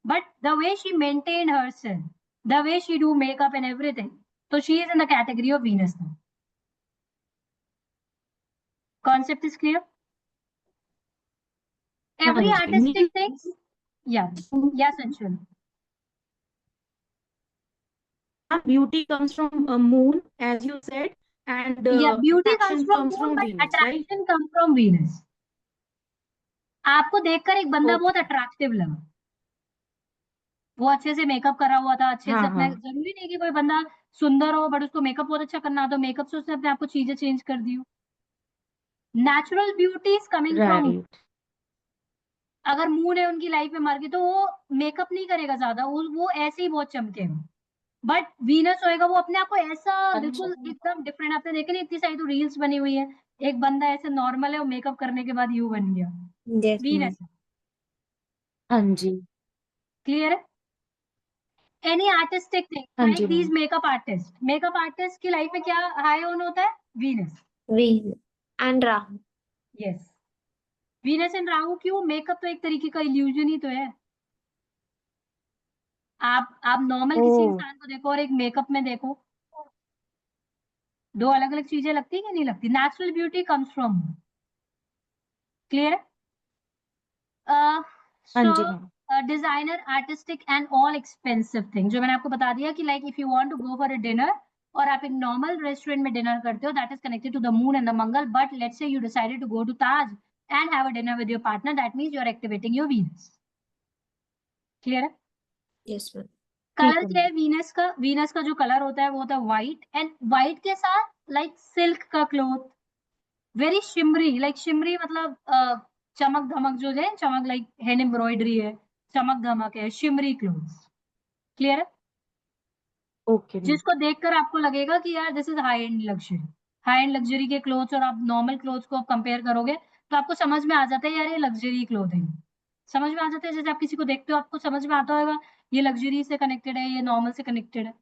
but the way she maintain herself, the way she do makeup and everything, तो she is in the category of Venus now. Concept is clear? हाँ Every जी। artistic things, yeah, Sanchal. Beauty comes from moon, as you said, and Yeah, beauty comes attraction from comes moon, from but Venus, right? attraction comes from Venus. आपको देखकर एक बंदा बहुत okay. Attractive लगा, वो अच्छे से मेकअप करा हुआ था, अच्छे से हाँ अपना, हाँ जरूरी नहीं कि कोई बंदा सुंदर हो बट उसको मेकअप बहुत अच्छा करना, तो मेकअप से उसने अपने आप को चीजें चेंज कर दी हो। Natural beauty is coming from, right. अगर मून है उनकी लाइफ में मर गई तो वो मेकअप नहीं करेगा ज्यादा, वो ऐसे ही बहुत चमकेगा। बट वीनस होएगा वो अपने आप को ऐसा अच्छा। बिल्कुल एकदम डिफरेंट, आपने देखे नहीं इतनी सारी तो रील्स बनी हुई है, एक बंदा ऐसे नॉर्मल है वो मेकअप करने के बाद यू बन गया, यस मैम। वीनस। हाँ जी। क्लियर है? एनी आर्टिस्टिक थिंग हाँ लाइक जी दीज मैम। मेकअप आर्टिस्ट की लाइफ में क्या हाई ऑन होता है? Venus. V and Rahu. Yes, Venus and Rahu. क्यों? मेकअप तो एक तरीके का इल्यूजन ही तो है। आप नॉर्मल ओ। किसी इंसान को देखो और एक मेकअप में देखो, दो अलग अलग चीजें लगती है कि नहीं लगती? Natural beauty comes from, clear है? हाँ सो जी ma'am. Designer, artistic and all expensive thing, जो मैंने आपको बता दिया कि like if you want to go for a dinner और आप एक नॉर्मल रेस्टोरेंट में डिनर करते हो, that is connected to the moon and the Mangal, but let's say you decided to go to Taj and have a dinner with your partner, that means you are activating your Venus. Clear है? Yes ma'am. ठीक colour है क्या है ma'am. Venus का? Venus का जो colour होता है वो होता है व्हाइट, एंड व्हाइट के साथ लाइक सिल्क का cloth, very shimmery, like shimmery मतलब चमक धमक जो है, चमक लाइक हैंड एम्ब्रॉयडरी है, चमक धमक है, शिमरी क्लोथ्स। क्लियर है? Okay ma'am. जिसको देखकर आपको लगेगा कि यार this is high end luxury. High end luxury के क्लोथ्स और आप नॉर्मल क्लोथ्स को आप कंपेयर करोगे तो आपको समझ में आ जाता है यार ये लग्जरी क्लोथिंग, समझ में आ जाता है। जैसे आप किसी को देखते हो आपको समझ में आता होगा ये लग्जरी से कनेक्टेड है, ये नॉर्मल से कनेक्टेड है,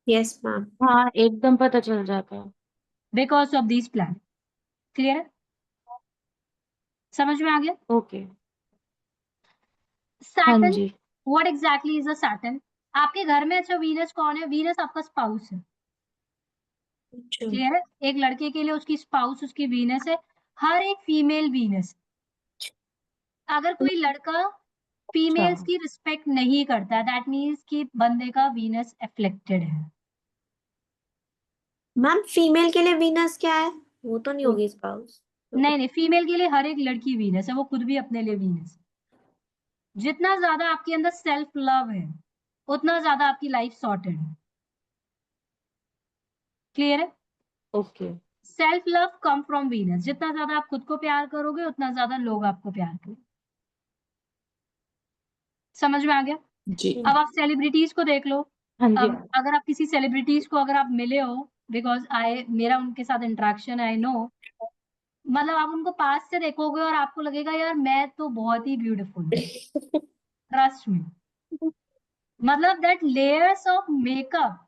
यस मैम। हाँ एकदम पता चल जाता है। Because of these plan. Clear है? समझ में आ गया? ओके। हाँ सैटर्न, जी। What exactly is a Saturn? आपके घर में अच्छा वीनस कौन है? वीनस आपका स्पाउस है। अच्छा क्लियर है? एक लड़के के लिए उसकी स्पाउस उसकी वीनस है, हर एक फीमेल वीनस। अगर कोई लड़का अच्छा। फीमेल्स की रिस्पेक्ट नहीं करता है दैट मीन्स कि बंदे का वीनस एफ्लेक्टेड है। मैम, फीमेल के लिए वीनस क्या है? वो तो नहीं होगी स्पाउस। नहीं नहीं, फीमेल के लिए हर एक लड़की वीनस है, वो खुद भी अपने लिए वीनस है। जितना ज्यादा आपके अंदर सेल्फ लव है उतना ज्यादा आपकी लाइफ सॉर्टेड है। क्लियर है? Okay. Self love come from Venus, जितना ज्यादा आप खुद को प्यार करोगे उतना ज्यादा लोग आपको प्यार करेंगे। समझ में आ गया? जी। अब आप सेलिब्रिटीज को देख लो। हाँ जी। अब अगर आप किसी सेलिब्रिटीज को अगर आप मिले हो, बिकॉज आई मेरा उनके साथ इंटरेक्शन आई नो, मतलब आप उनको पास से देखोगे और आपको लगेगा यार मैं तो बहुत ही ब्यूटीफुल हूँ, ट्रस्ट मी। मतलब दैट लेयर्स ऑफ मेकअप,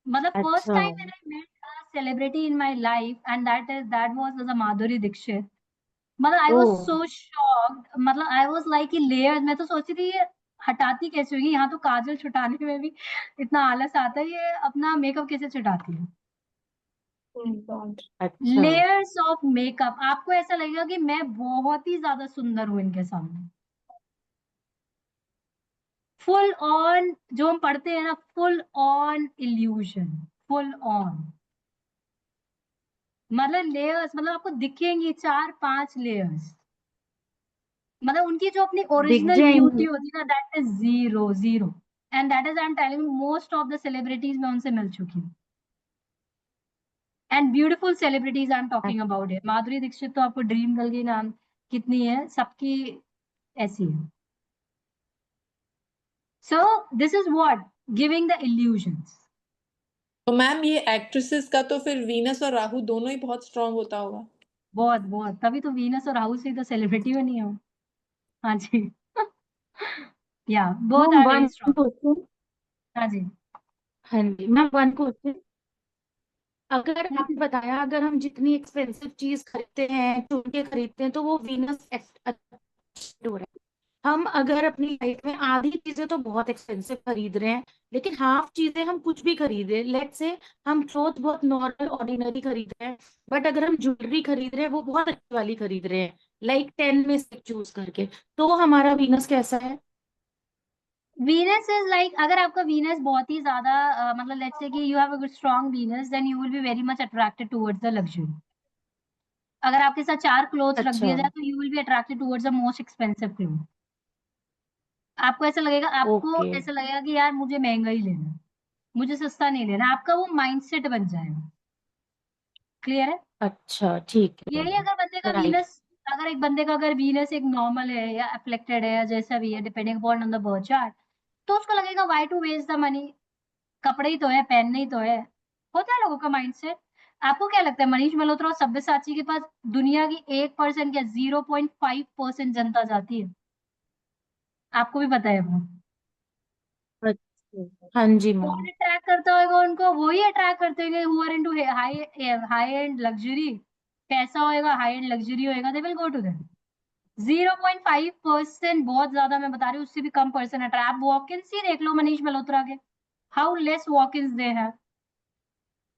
मतलब फर्स्ट अच्छा। Time when I met a celebrity in my life and that was a Madhuri Dixit, मतलब I oh. Was so shocked, मतलब आई वाज लाइक ये लेयर्स, मैं तो सोचती थी ये हटाती कैसे होगी, यहाँ तो काजल छुटाने में भी इतना आलस आता है, ये अपना मेकअप कैसे छुटाती है? अच्छा। लेयर्स ऑफ मेकअप, आपको ऐसा लगेगा कि मैं बहुत ही ज्यादा सुंदर हूं इनके सामने। फुल ऑन जो हम पढ़ते हैं ना, full on illusion, full on, मतलब लेयर्स, मतलब आपको दिखेंगी 4-5 लेयर्स, मतलब उनकी जो अपनी दिख ओरिजिनल ब्यूटी जाएंगे। होती है ना that is zero zero. And that is I am telling most of the celebrities मैं उनसे मिल चुकी हूँ, and beautiful celebrities I am talking about it. Madhuri Dixit तो आपको ड्रीम गर्ल की नाम कितनी है, सबकी ऐसी है। So this is what giving the illusions. तो मैम ये एक्ट्रेसेस का तो फिर वीनस और राहु दोनों ही बहुत स्ट्रांग होता होगा। बहुत बहुत, तभी तो वीनस और राहु से तो सेलिब्रिटी बनी हो। हाँ जी। या both ma'am are very one strong. Question. हाँ जी। हाँ जी मैम वन क्वेश्चन। अगर आपने बताया अगर हम जितनी एक्सपेंसिव चीज खरीदते हैं चुन के खरीदते हैं तो वो वीनस हो रहा है। हम अगर अपनी लाइफ में आधी चीजें तो बहुत एक्सपेंसिव खरीद रहे हैं लेकिन हाफ चीजें हम कुछ भी खरीद रहे हैं, लेट से हम क्लोथ बहुत नॉर्मल ऑर्डिनरी खरीद रहे हैं बट अगर हम ज्वेलरी खरीद रहे हैं वो बहुत अच्छी वाली खरीद रहे हैं, लाइक 10 में से चूज करके, तो हमारा वीनस कैसा है? वीनस इज लाइक, अगर आपका वीनस बहुत ही ज्यादा मतलब लेट्स से कि you have a good strong Venus, then you will be very much attracted towards the luxury. अगर आपके साथ 4 क्लोथ्स रख दिए अच्छा जाए तो you will be attracted towards the most expensive cloth. आपको ओके ऐसा लगेगा कि यार मुझे महंगा ही लेना है, मुझे सस्ता नहीं लेना। आपका वो माइंडसेट बन जाएगा। क्लियर है? अच्छा ठीक है यही अगर बंदे का राइट वीनस, अगर एक बंदे का अगर वीनस एक नॉर्मल है या अफ्लेक्टेड है या जैसा भी है depending upon on the birth chart, तो उसको लगेगा why to waste the money, कपड़े ही तो है, पहनने ही तो है। होता है लोगों का माइंडसेट। आपको क्या लगता है मनीष मल्होत्रा और सब्यसाची के पास दुनिया की 1% या 0.5% जनता जाती है? आपको भी पता है वो। अच्छा हाँ जी कौन मैम अट्रैक्ट करता होगा उनको? वही अट्रैक्ट करते होंगे who are into high end luxury. पैसा होएगा, हाई एंड लग्जरी होएगा, they will go to them. 0.5% बहुत ज्यादा मैं बता रही हूँ, उससे भी कम पर्सन अट्रैक्ट। आप वॉक-इन्स ही देख लो मनीष मल्होत्रा के, how less walk-ins they have,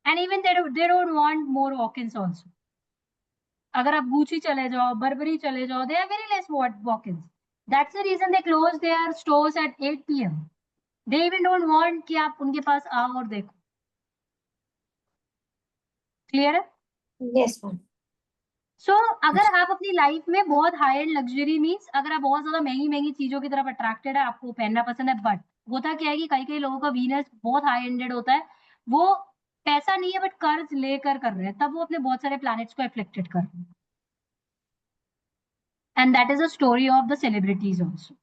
and even they don't want more walk-ins also. अगर आप गुची चले जाओ, बर्बरी चले जाओ, they are very less walk-ins. That's the reason they close their stores at 8 PM। They even don't want कि आप उनके पास आओ और देखो। क्लियर है? Yes ma'am. सो अगर आप अपनी लाइफ में बहुत हाई एंड लग्जरी मीन्स अगर आप बहुत ज्यादा महंगी महंगी चीजों की तरफ अट्रैक्टेड है, आपको पहनना पसंद है, बट होता क्या है कि कई कई लोगों का वीनस बहुत हाई एंडेड होता है, वो पैसा नहीं है बट कर्ज लेकर कर रहे हैं, तब वो अपने बहुत सारे प्लैनेट्स को एफ्लिक्टेड कर रहे हैं। And that is a story of the celebrities also.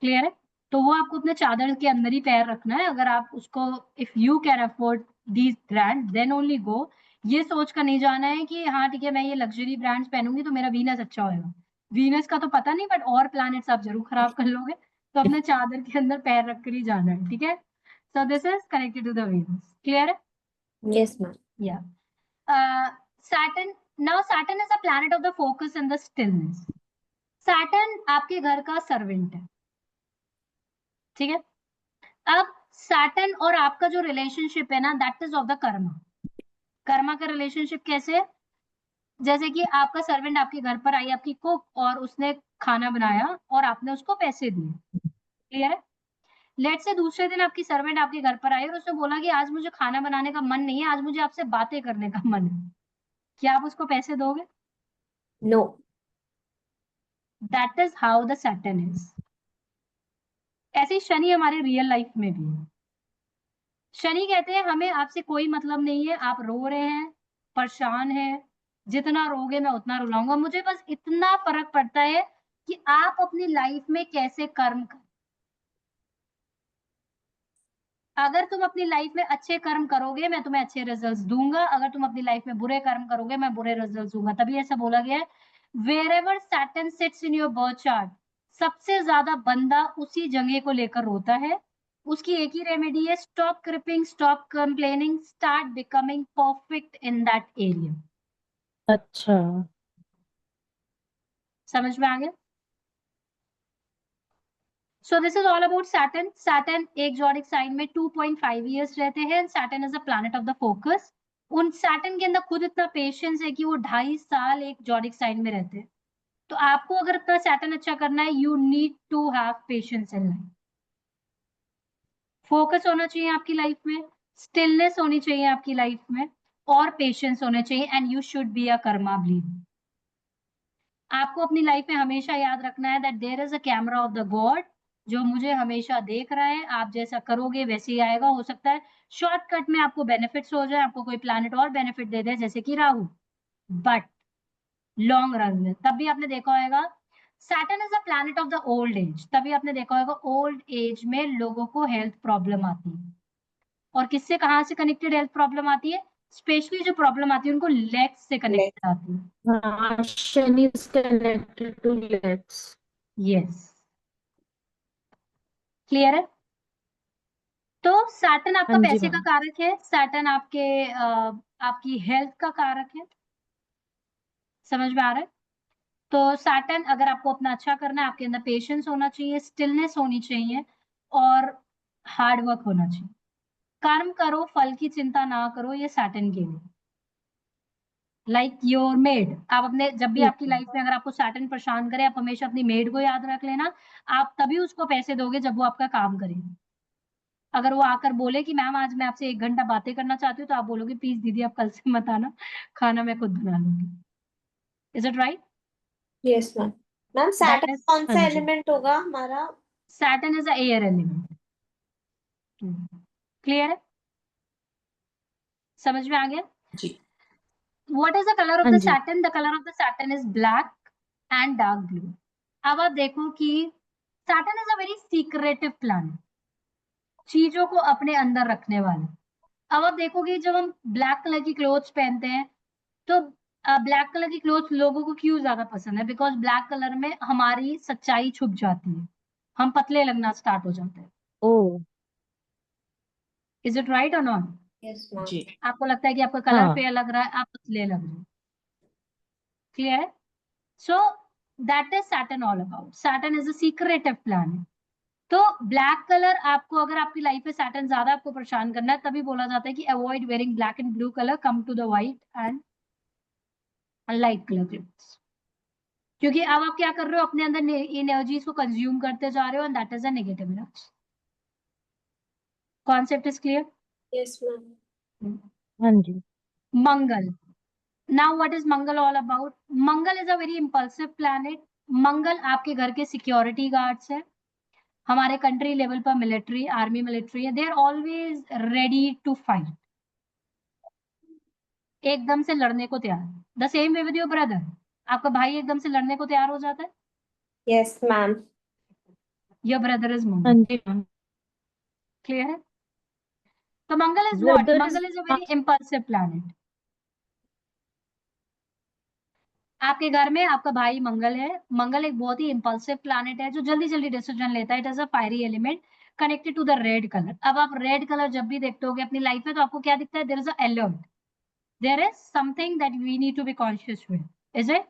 Clear है? तो वो आपको अपने चादर के अंदर ही पैर रखना है। अगर आप उसको, if you can afford these brand then only go. ये सोच कर नहीं जाना है कि हाँ ठीक है मैं ये लग्जरी ब्रांड्स पहनूंगी तो मेरा वीनस अच्छा होगा। वीनस का तो पता नहीं बट और प्लैनेट्स आप जरूर खराब कर लोगे। तो अपने चादर के अंदर पैर रख कर ही जाना है। ठीक है? So this is connected to the Venus. Clear है? Yes ma'am. या Saturn, now Saturn is a planet of the focus and the stillness. Saturn आपके घर का सर्वेंट है। ठीक है? अब सैटर्न और आपका जो रिलेशनशिप है ना, that is of the Karma. Karma का रिलेशनशिप कैसे है? जैसे कि आपका सर्वेंट आपके घर पर आई, आपकी कुक, और उसने खाना बनाया और आपने उसको पैसे दिए। क्लियर है? लेट से दूसरे दिन आपकी सर्वेंट आपके घर पर आई और उसने बोला कि आज मुझे खाना बनाने का मन नहीं है, आज मुझे आपसे बातें करने का मन है। क्या आप उसको पैसे दोगे? No. That is how the Saturn is. ऐसे ही शनि हमारे रियल लाइफ में भी है। शनि कहते हैं हमें आपसे कोई मतलब नहीं है, आप रो रहे हैं, परेशान हैं, जितना रोगे मैं उतना रुलाऊंगा, मुझे बस इतना फर्क पड़ता है कि आप अपनी लाइफ में कैसे कर्म कर। अगर तुम अपनी लाइफ में अच्छे कर्म करोगे मैं तुम्हें अच्छे रिजल्ट्स दूंगा, अगर तुम अपनी लाइफ में बुरे कर्म करोगे मैं बुरे रिजल्ट्स दूंगा। तभी ऐसा बोला गया है, wherever Saturn sits in your birth chart, सबसे ज्यादा बंदा उसी जगह को लेकर रोता है। उसकी एक ही रेमेडी है, stop creeping, stop complaining, start becoming perfect in that area. अच्छा समझ में आ गया? सो this is all about Saturn. Saturn एक जॉडिक साइन में 2.5 ईयर्स रहते हैं। Saturn is a planet of the focus. उन सैटर्न के अंदर खुद इतना पेशेंस है कि वो 2.5 साल एक जॉडिक साइन में रहते हैं। तो आपको अगर अपना सैटर्न अच्छा करना है, you need to have patience in life. Focus होना चाहिए आपकी लाइफ में, स्टिलनेस होनी चाहिए आपकी लाइफ में, और पेशेंस होने चाहिए, and you should be a karma believer. आपको अपनी लाइफ में हमेशा याद रखना है that there is a camera of the God जो मुझे हमेशा देख रहा है। आप जैसा करोगे वैसे ही आएगा। हो सकता है शॉर्टकट में आपको बेनिफिट्स हो जाए, आपको कोई प्लैनेट और बेनिफिट दे दे जैसे कि राहु, बट लॉन्ग रन में तब भी आपने देखा होगा Saturn is a planet of the old age. तभी आपने देखा होगा ओल्ड एज में लोगों को हेल्थ प्रॉब्लम आती है। और किससे कहाँ से कनेक्टेड हेल्थ प्रॉब्लम आती है? स्पेशली जो प्रॉब्लम आती है उनको लेग्स से कनेक्टेड आती है। हाँ Shani is connected two legs yes. Clear है? तो सैटर्न आपका हाँ जी पैसे का मैम कारक है, सैटर्न आपकी हेल्थ का कारक है। समझ में आ रहा है? तो सैटर्न अगर आपको अपना अच्छा करना है, आपके अंदर पेशेंस होना चाहिए, स्टिलनेस होनी चाहिए, और हार्ड वर्क होना चाहिए। कर्म करो, फल की चिंता ना करो, ये सैटर्न के लिए। लाइक योर मेड, आप अपने जब भी ठीक आपकी है लाइफ में अगर आपको सैटर्न परेशान करे, आप हमेशा अपनी मेड को याद रख लेना। आप तभी उसको पैसे दोगे जब वो आपका काम करेगी। अगर वो आकर बोले कि मैम आज मैं आपसे 1 घंटा बातें करना चाहती हूँ, तो आप बोलोगे प्लीज दीदी आप कल से मत आना, खाना मैं खुद बना लूंगी। Is it right? Yes ma'am. Ma'am that Saturn is, कौन हाँ सा जी। एलिमेंट होगा हमारा? Saturn is a air element. Clear है? समझ में आ गया? जी। What is the color of हाँ the ji. Saturn? The color of the Saturn is black and dark blue. अब आप देखो कि Saturn is a very secretive planet, चीजों को अपने अंदर रखने वाला। अब आप देखोगे जब हम ब्लैक कलर की क्लोथ्स पहनते हैं, तो ब्लैक कलर की क्लोथ्स लोगों को क्यों ज्यादा पसंद है? बिकॉज ब्लैक कलर में हमारी सच्चाई छुप जाती है, हम पतले लगना स्टार्ट हो जाते हैं। ओ। इज इट राइट और नॉट? Yes ma'am. जी। आपको लगता है कि आपका कलर हाँ। फेयर लग रहा है, आप पतले लग रहे हो। क्लियर है? So that is Saturn all about. Saturn is a secretive planet. तो ब्लैक कलर आपको, अगर आपकी लाइफ में सैटर्न ज्यादा आपको परेशान करना है, तभी बोला जाता है कि avoid wearing black and blue colour, come to the white and light colour clothes. क्योंकि अब आप क्या कर रहे हो, अपने अंदर एनर्जीज को कंज्यूम करते जा रहे हो, and that is a negative energy. Concept is clear? Yes ma'am. हाँ जी। मंगल। Now what is Mangal all about? Mangal is a very impulsive planet. मंगल आपके घर के सिक्योरिटी गार्ड्स है। हमारे कंट्री लेवल पर मिलिट्री, आर्मी मिलिट्री है, they are always ready to fight, एकदम से लड़ने को तैयार। The same way with your brother, आपका भाई एकदम से लड़ने को तैयार हो जाता है। Yes ma'am. Your brother is हाँ मंगल। जी मैम। क्लियर है? तो Mangal is what? Brother is Mangal is a very impulsive planet. आपके घर में आपका भाई मंगल है। मंगल एक बहुत ही इम्पल्सिव प्लैनेट है, जो जल्दी जल्दी डिसीजन लेता है। It is a fiery element connected to the red colour. अब आप रेड कलर जब भी देखते होगे अपनी लाइफ में, तो आपको क्या दिखता है? There is a alert, there is something that we need to be conscious with. Is it?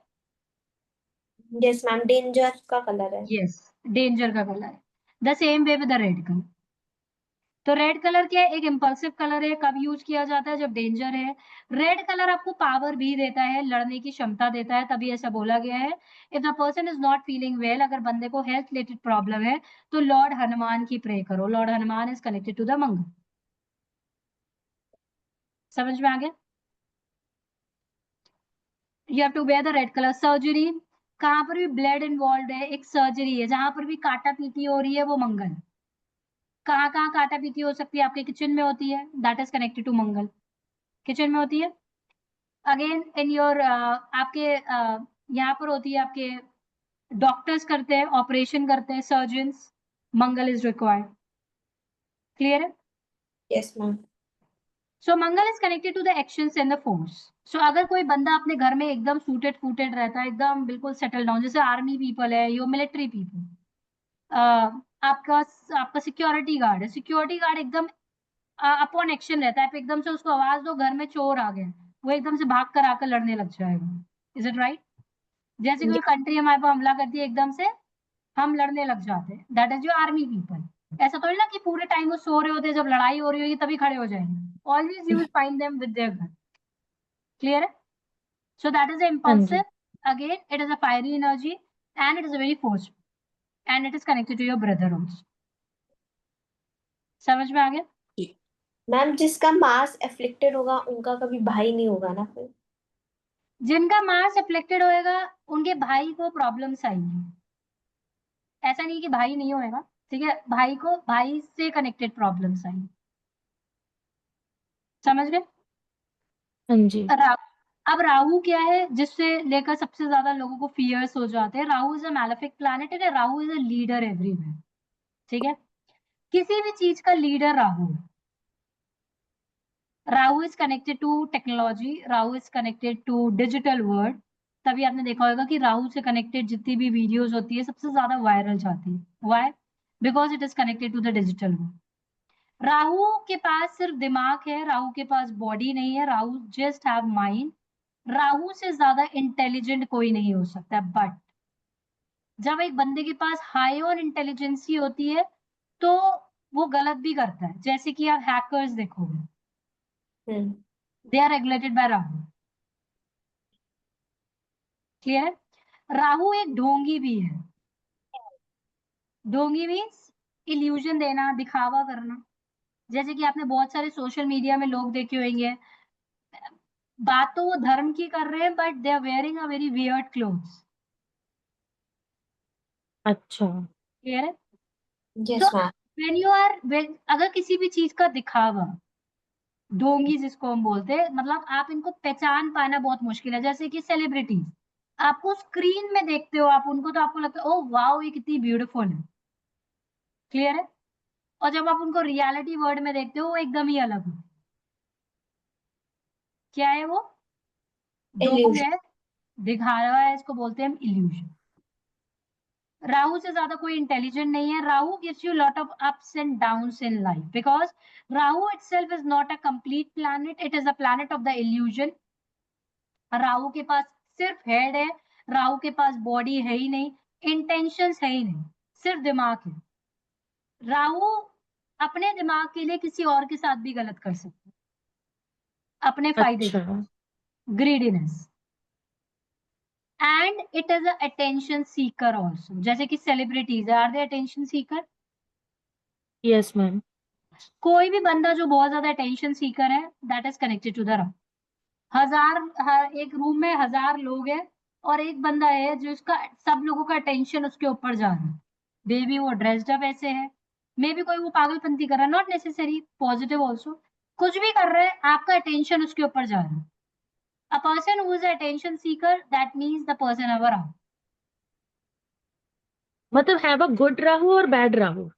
Yes ma'am, danger का कलर है। Yes. डेंजर का कलर है। The same way with the red colour. तो रेड कलर क्या है? एक impulsive colour है। कब यूज किया जाता है? जब डेंजर है। रेड कलर आपको पावर भी देता है, लड़ने की क्षमता देता है, तभी ऐसा बोला गया है। If the person is not feeling well, अगर बंदे को हेल्थ रिलेटेड प्रॉब्लम है, तो लॉर्ड हनुमान की प्रे करो। Lord Hanuman is connected to the Mangal. समझ में आ गया? You have to wear the red colour. Surgery, कहां पर भी ब्लड इन्वॉल्व है, एक सर्जरी है, जहां पर भी काटा पीटी हो रही है, वो मंगल। कहाँ कहाँ काटा पीटी हो सकती है? आपके किचन में होती है, that is connected to Mangal. Kitchen में होती है। अगेन इन योर आपके यहाँ पर होती है, आपके डॉक्टर्स करते हैं, ऑपरेशन करते हैं, surgeons, Mangal is required. Clear है? Yes ma'am. So Mangal is connected to the actions and the force. So अगर कोई बंदा अपने घर में एकदम सूटेड फूटेड रहता है, एकदम बिल्कुल सेटल डाउन, जैसे आर्मी पीपल है, यो मिलिट्री पीपल, आपका आपका सिक्योरिटी गार्ड है, सिक्योरिटी गार्ड एकदम अपॉन एक्शन रहता है। आप एकदम से उसको आवाज दो घर में चोर आ गए, वो एकदम से भाग कर आकर लड़ने लग जाएगा। Is it right? जैसे कोई कंट्री हमारे पर हमला करती है, एकदम से हम लड़ने लग जाते हैं। That is your army people. ऐसा तो नहीं ना कि पूरे टाइम वो सो रहे होते हैं, जब लड़ाई हो रही होगी तभी खड़े हो जाएंगे। Always you will find them with their gun. Clear है? सो दैट इज हाँ जी। impulsive. Again, it is a fiery energy and it is a very forceful and it is connected to your brother also. समझ में आ गया? जी। Ma'am जिसका Mars afflicted होगा उनका कभी भाई नहीं होगा ना फिर? जिनका मार्स अफ्लिक्टेड होएगा, उनके भाई को प्रॉब्लम्स आएंगी। ऐसा नहीं कि भाई नहीं होएगा, ठीक है, भाई को भाई से कनेक्टेड प्रॉब्लम्स आएंगी। समझ गए? हाँ जी। अब राहु क्या है, जिससे लेकर सबसे ज्यादा लोगों को फियर्स हो जाते हैं? Rahu is a malefic planet है। Rahu is a leader everywhere. ठीक है, किसी भी चीज का लीडर राहु है। Rahu is connected to technology, Rahu is connected to digital world. तभी आपने देखा होगा कि राहु से कनेक्टेड जितनी भी वीडियोस होती है, सबसे ज्यादा वायरल जाती है। Why? Because it is connected to the digital world. Rahu के पास सिर्फ दिमाग है, राहु के पास बॉडी नहीं है। Rahu just have mind. Rahu से ज्यादा इंटेलिजेंट कोई नहीं हो सकता। बट जब एक बंदे के पास हाई और इंटेलिजेंसी होती है, तो वो गलत भी करता है। जैसे कि आप हैकर्स देखोगे, they are regulated by Rahu. Clear है? राहु एक ढोंगी भी है। ढोंगी मीन्स इल्यूजन देना, दिखावा करना। जैसे कि आपने बहुत सारे सोशल मीडिया में लोग देखे होंगे, बात तो वो धर्म की कर रहे हैं but they are wearing a very weird clothes. अच्छा। क्लियर है? Yes so ma'am. When you are, अगर किसी भी चीज का दिखावा, ढोंगी जिसको हम बोलते हैं, मतलब आप इनको पहचान पाना बहुत मुश्किल है। जैसे कि सेलिब्रिटीज, आपको स्क्रीन में देखते हो आप उनको तो आपको लगता है ओह वाओ ये कितनी ब्यूटीफुल है। क्लियर है? और जब आप उनको रियलिटी वर्ल्ड में देखते हो वो एकदम ही अलग है। क्या है वो? ढोंग इल्यूजन। है, दिखावा है, इसको बोलते हैं हम इल्यूजन। राहु से ज्यादा कोई इंटेलिजेंट नहीं है। Rahu gives you lot of ups and downs in life, because Rahu itself is not a complete planet, it is a planet of the illusion. Rahu के पास सिर्फ हेड है, राहु के पास बॉडी है ही नहीं, इंटेंशंस है ही नहीं, सिर्फ दिमाग है। राहु अपने दिमाग के लिए किसी और के साथ भी गलत कर सकते हैं, अपने फायदे अच्छा। के, greediness. And it is a attention seeker also, जैसे कि celebrities are they attention seeker. Yes ma'am. कोई भी बंदा जो बहुत ज्यादा अटेंशन सीकर है, that is connected to the Rahu. एक रूम में 1000 लोग हैं और एक बंदा है जो उसका सब लोगों का अटेंशन उसके ऊपर जा रहा है। बेबी वो ड्रेस्ड अप ऐसे है, मे बी कोई वो पागलपंती कर रहा है, नॉट नेसेसरी, पॉजिटिव ऑल्सो, कुछ भी कर रहा है, आपका अटेंशन उसके ऊपर जा रहा है। A person who is attention seeker, that means the person our Rahu. मतलब हैव अ गुड राहु और बैड राहु।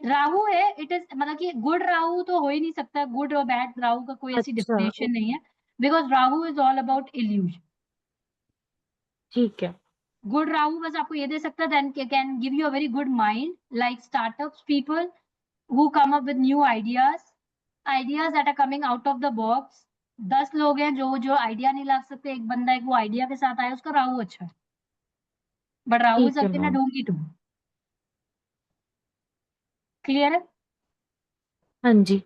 राहु है, इट इज मतलब कि गुड राहु तो हो ही नहीं सकता, गुड और बैड राहु का कोई ऐसी अच्छा। डेफिनेशन नहीं है, because Rahu is all about illusion. ठीक है। गुड राहु बस आपको ये दे सकता है, then can give you a very good mind, like startups people who come up with new ideas, ideas that are coming out of the box. 10 लोग हैं जो जो आइडिया नहीं ला सकते, एक बंदा एक वो आइडिया के साथ आया, उसका राहु अच्छा है। बट राहु इज ठीक है अगेन अ मैम। ढोंगी टू। क्लियर है? हाँ जी।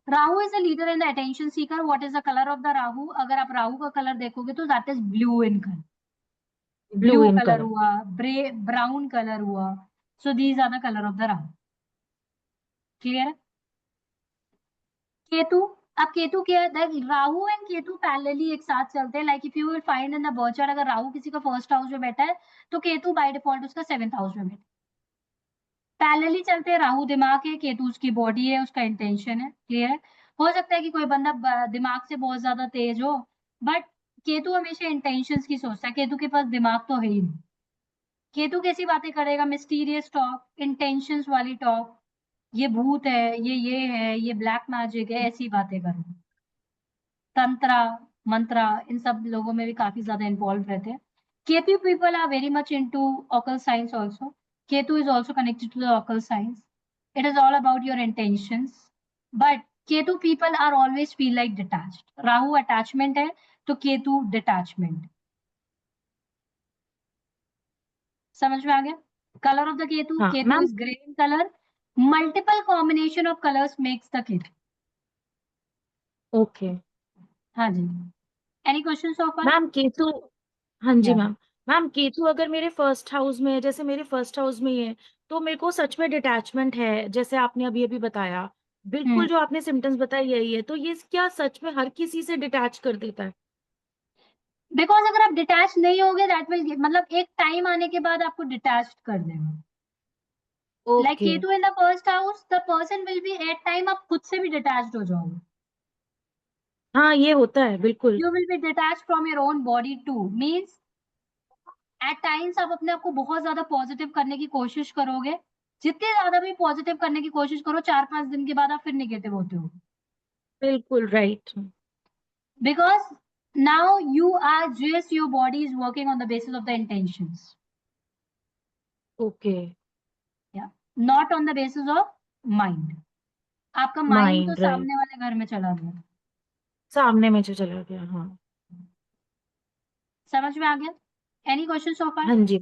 Rahu is a leader in the attention seeker. What is the colour of the Rahu? अगर आप राहु का कलर देखोगे तो that is blue in colour. Blue blue in colour colour. हुआ, ब्राउन कलर हुआ, so these are the colour of the Rahu. Clear है? केतु, अब केतु क्या है? राहु एंड केतु पैरेलली एक साथ चलते हैं। Like if you will find in the birth chart, अगर राहु किसी का फर्स्ट हाउस में बैठा है तो केतु बाय डिफॉल्ट उसका 7th हाउस में बैठा है। पैरेलली चलते हैं, राहु दिमाग है, केतु उसकी बॉडी है, उसका इंटेंशन है। क्लियर है? हो सकता है कि कोई बंदा दिमाग से बहुत ज्यादा तेज हो, बट केतु हमेशा इंटेंशंस की सोचता है, केतु के पास दिमाग तो है ही नहीं। केतु कैसी बातें करेगा? मिस्टीरियस टॉक, इंटेंशंस वाली टॉक, ये भूत है, ये है, ये ब्लैक मैजिक है, ऐसी बातें करेगा। तंत्रा मंत्रा इन सब लोगों में भी काफी ज्यादा इन्वॉल्व रहते हैं। Ketu people are very much into occult science also. Ketu is also connected to the occult science. It is all about your intentions, but Ketu people are always feel like detached. Rahu attachment है तो केतु डिटैचमेंट। समझ में आ गया? Colour of the Ketu, हाँ Ketu ma'am. Is grey in colour. Multiple combination of colours makes the Ketu. Okay. हाँ जी। Any question so फार? Ma'am Ketu. हाँ जी या मैम। मैम केतु अगर मेरे फर्स्ट हाउस में है, जैसे मेरे फर्स्ट हाउस में ही है, तो मेरे को सच में डिटैचमेंट है, जैसे आपने अभी अभी बताया, बिल्कुल जो आपने सिम्टम्स बताए यही है, तो ये क्या सच में हर किसी से डिटैच कर देता है? बिकॉज अगर आप डिटैच नहीं होगे, दैट विल मतलब एक टाइम आने के बाद आपको डिटैच कर देगा। Like okay. Ketu in the first house, the person will be at time आप खुद से भी डिटैच हो जाओगे। हाँ ये होता है बिल्कुल। You will be detach from your own body too, means at times आप अपने आप को बहुत ज्यादा पॉजिटिव करने की कोशिश करोगे। जितनी ज्यादा भी पॉजिटिव करने की कोशिश करो, 4-5 दिन के बाद आप फिर निगेटिव होते हो, बिल्कुल right. Because now you are just your body is working on the basis of the intentions, okay. Not on the basis of mind. आपका माइंड तो माइंड राइट। सामने वाले घर में चला गया। सामने में जो चला गया, हाँ। समझ में आ गया? एनी क्वेश्चन सो फार? हाँ जी।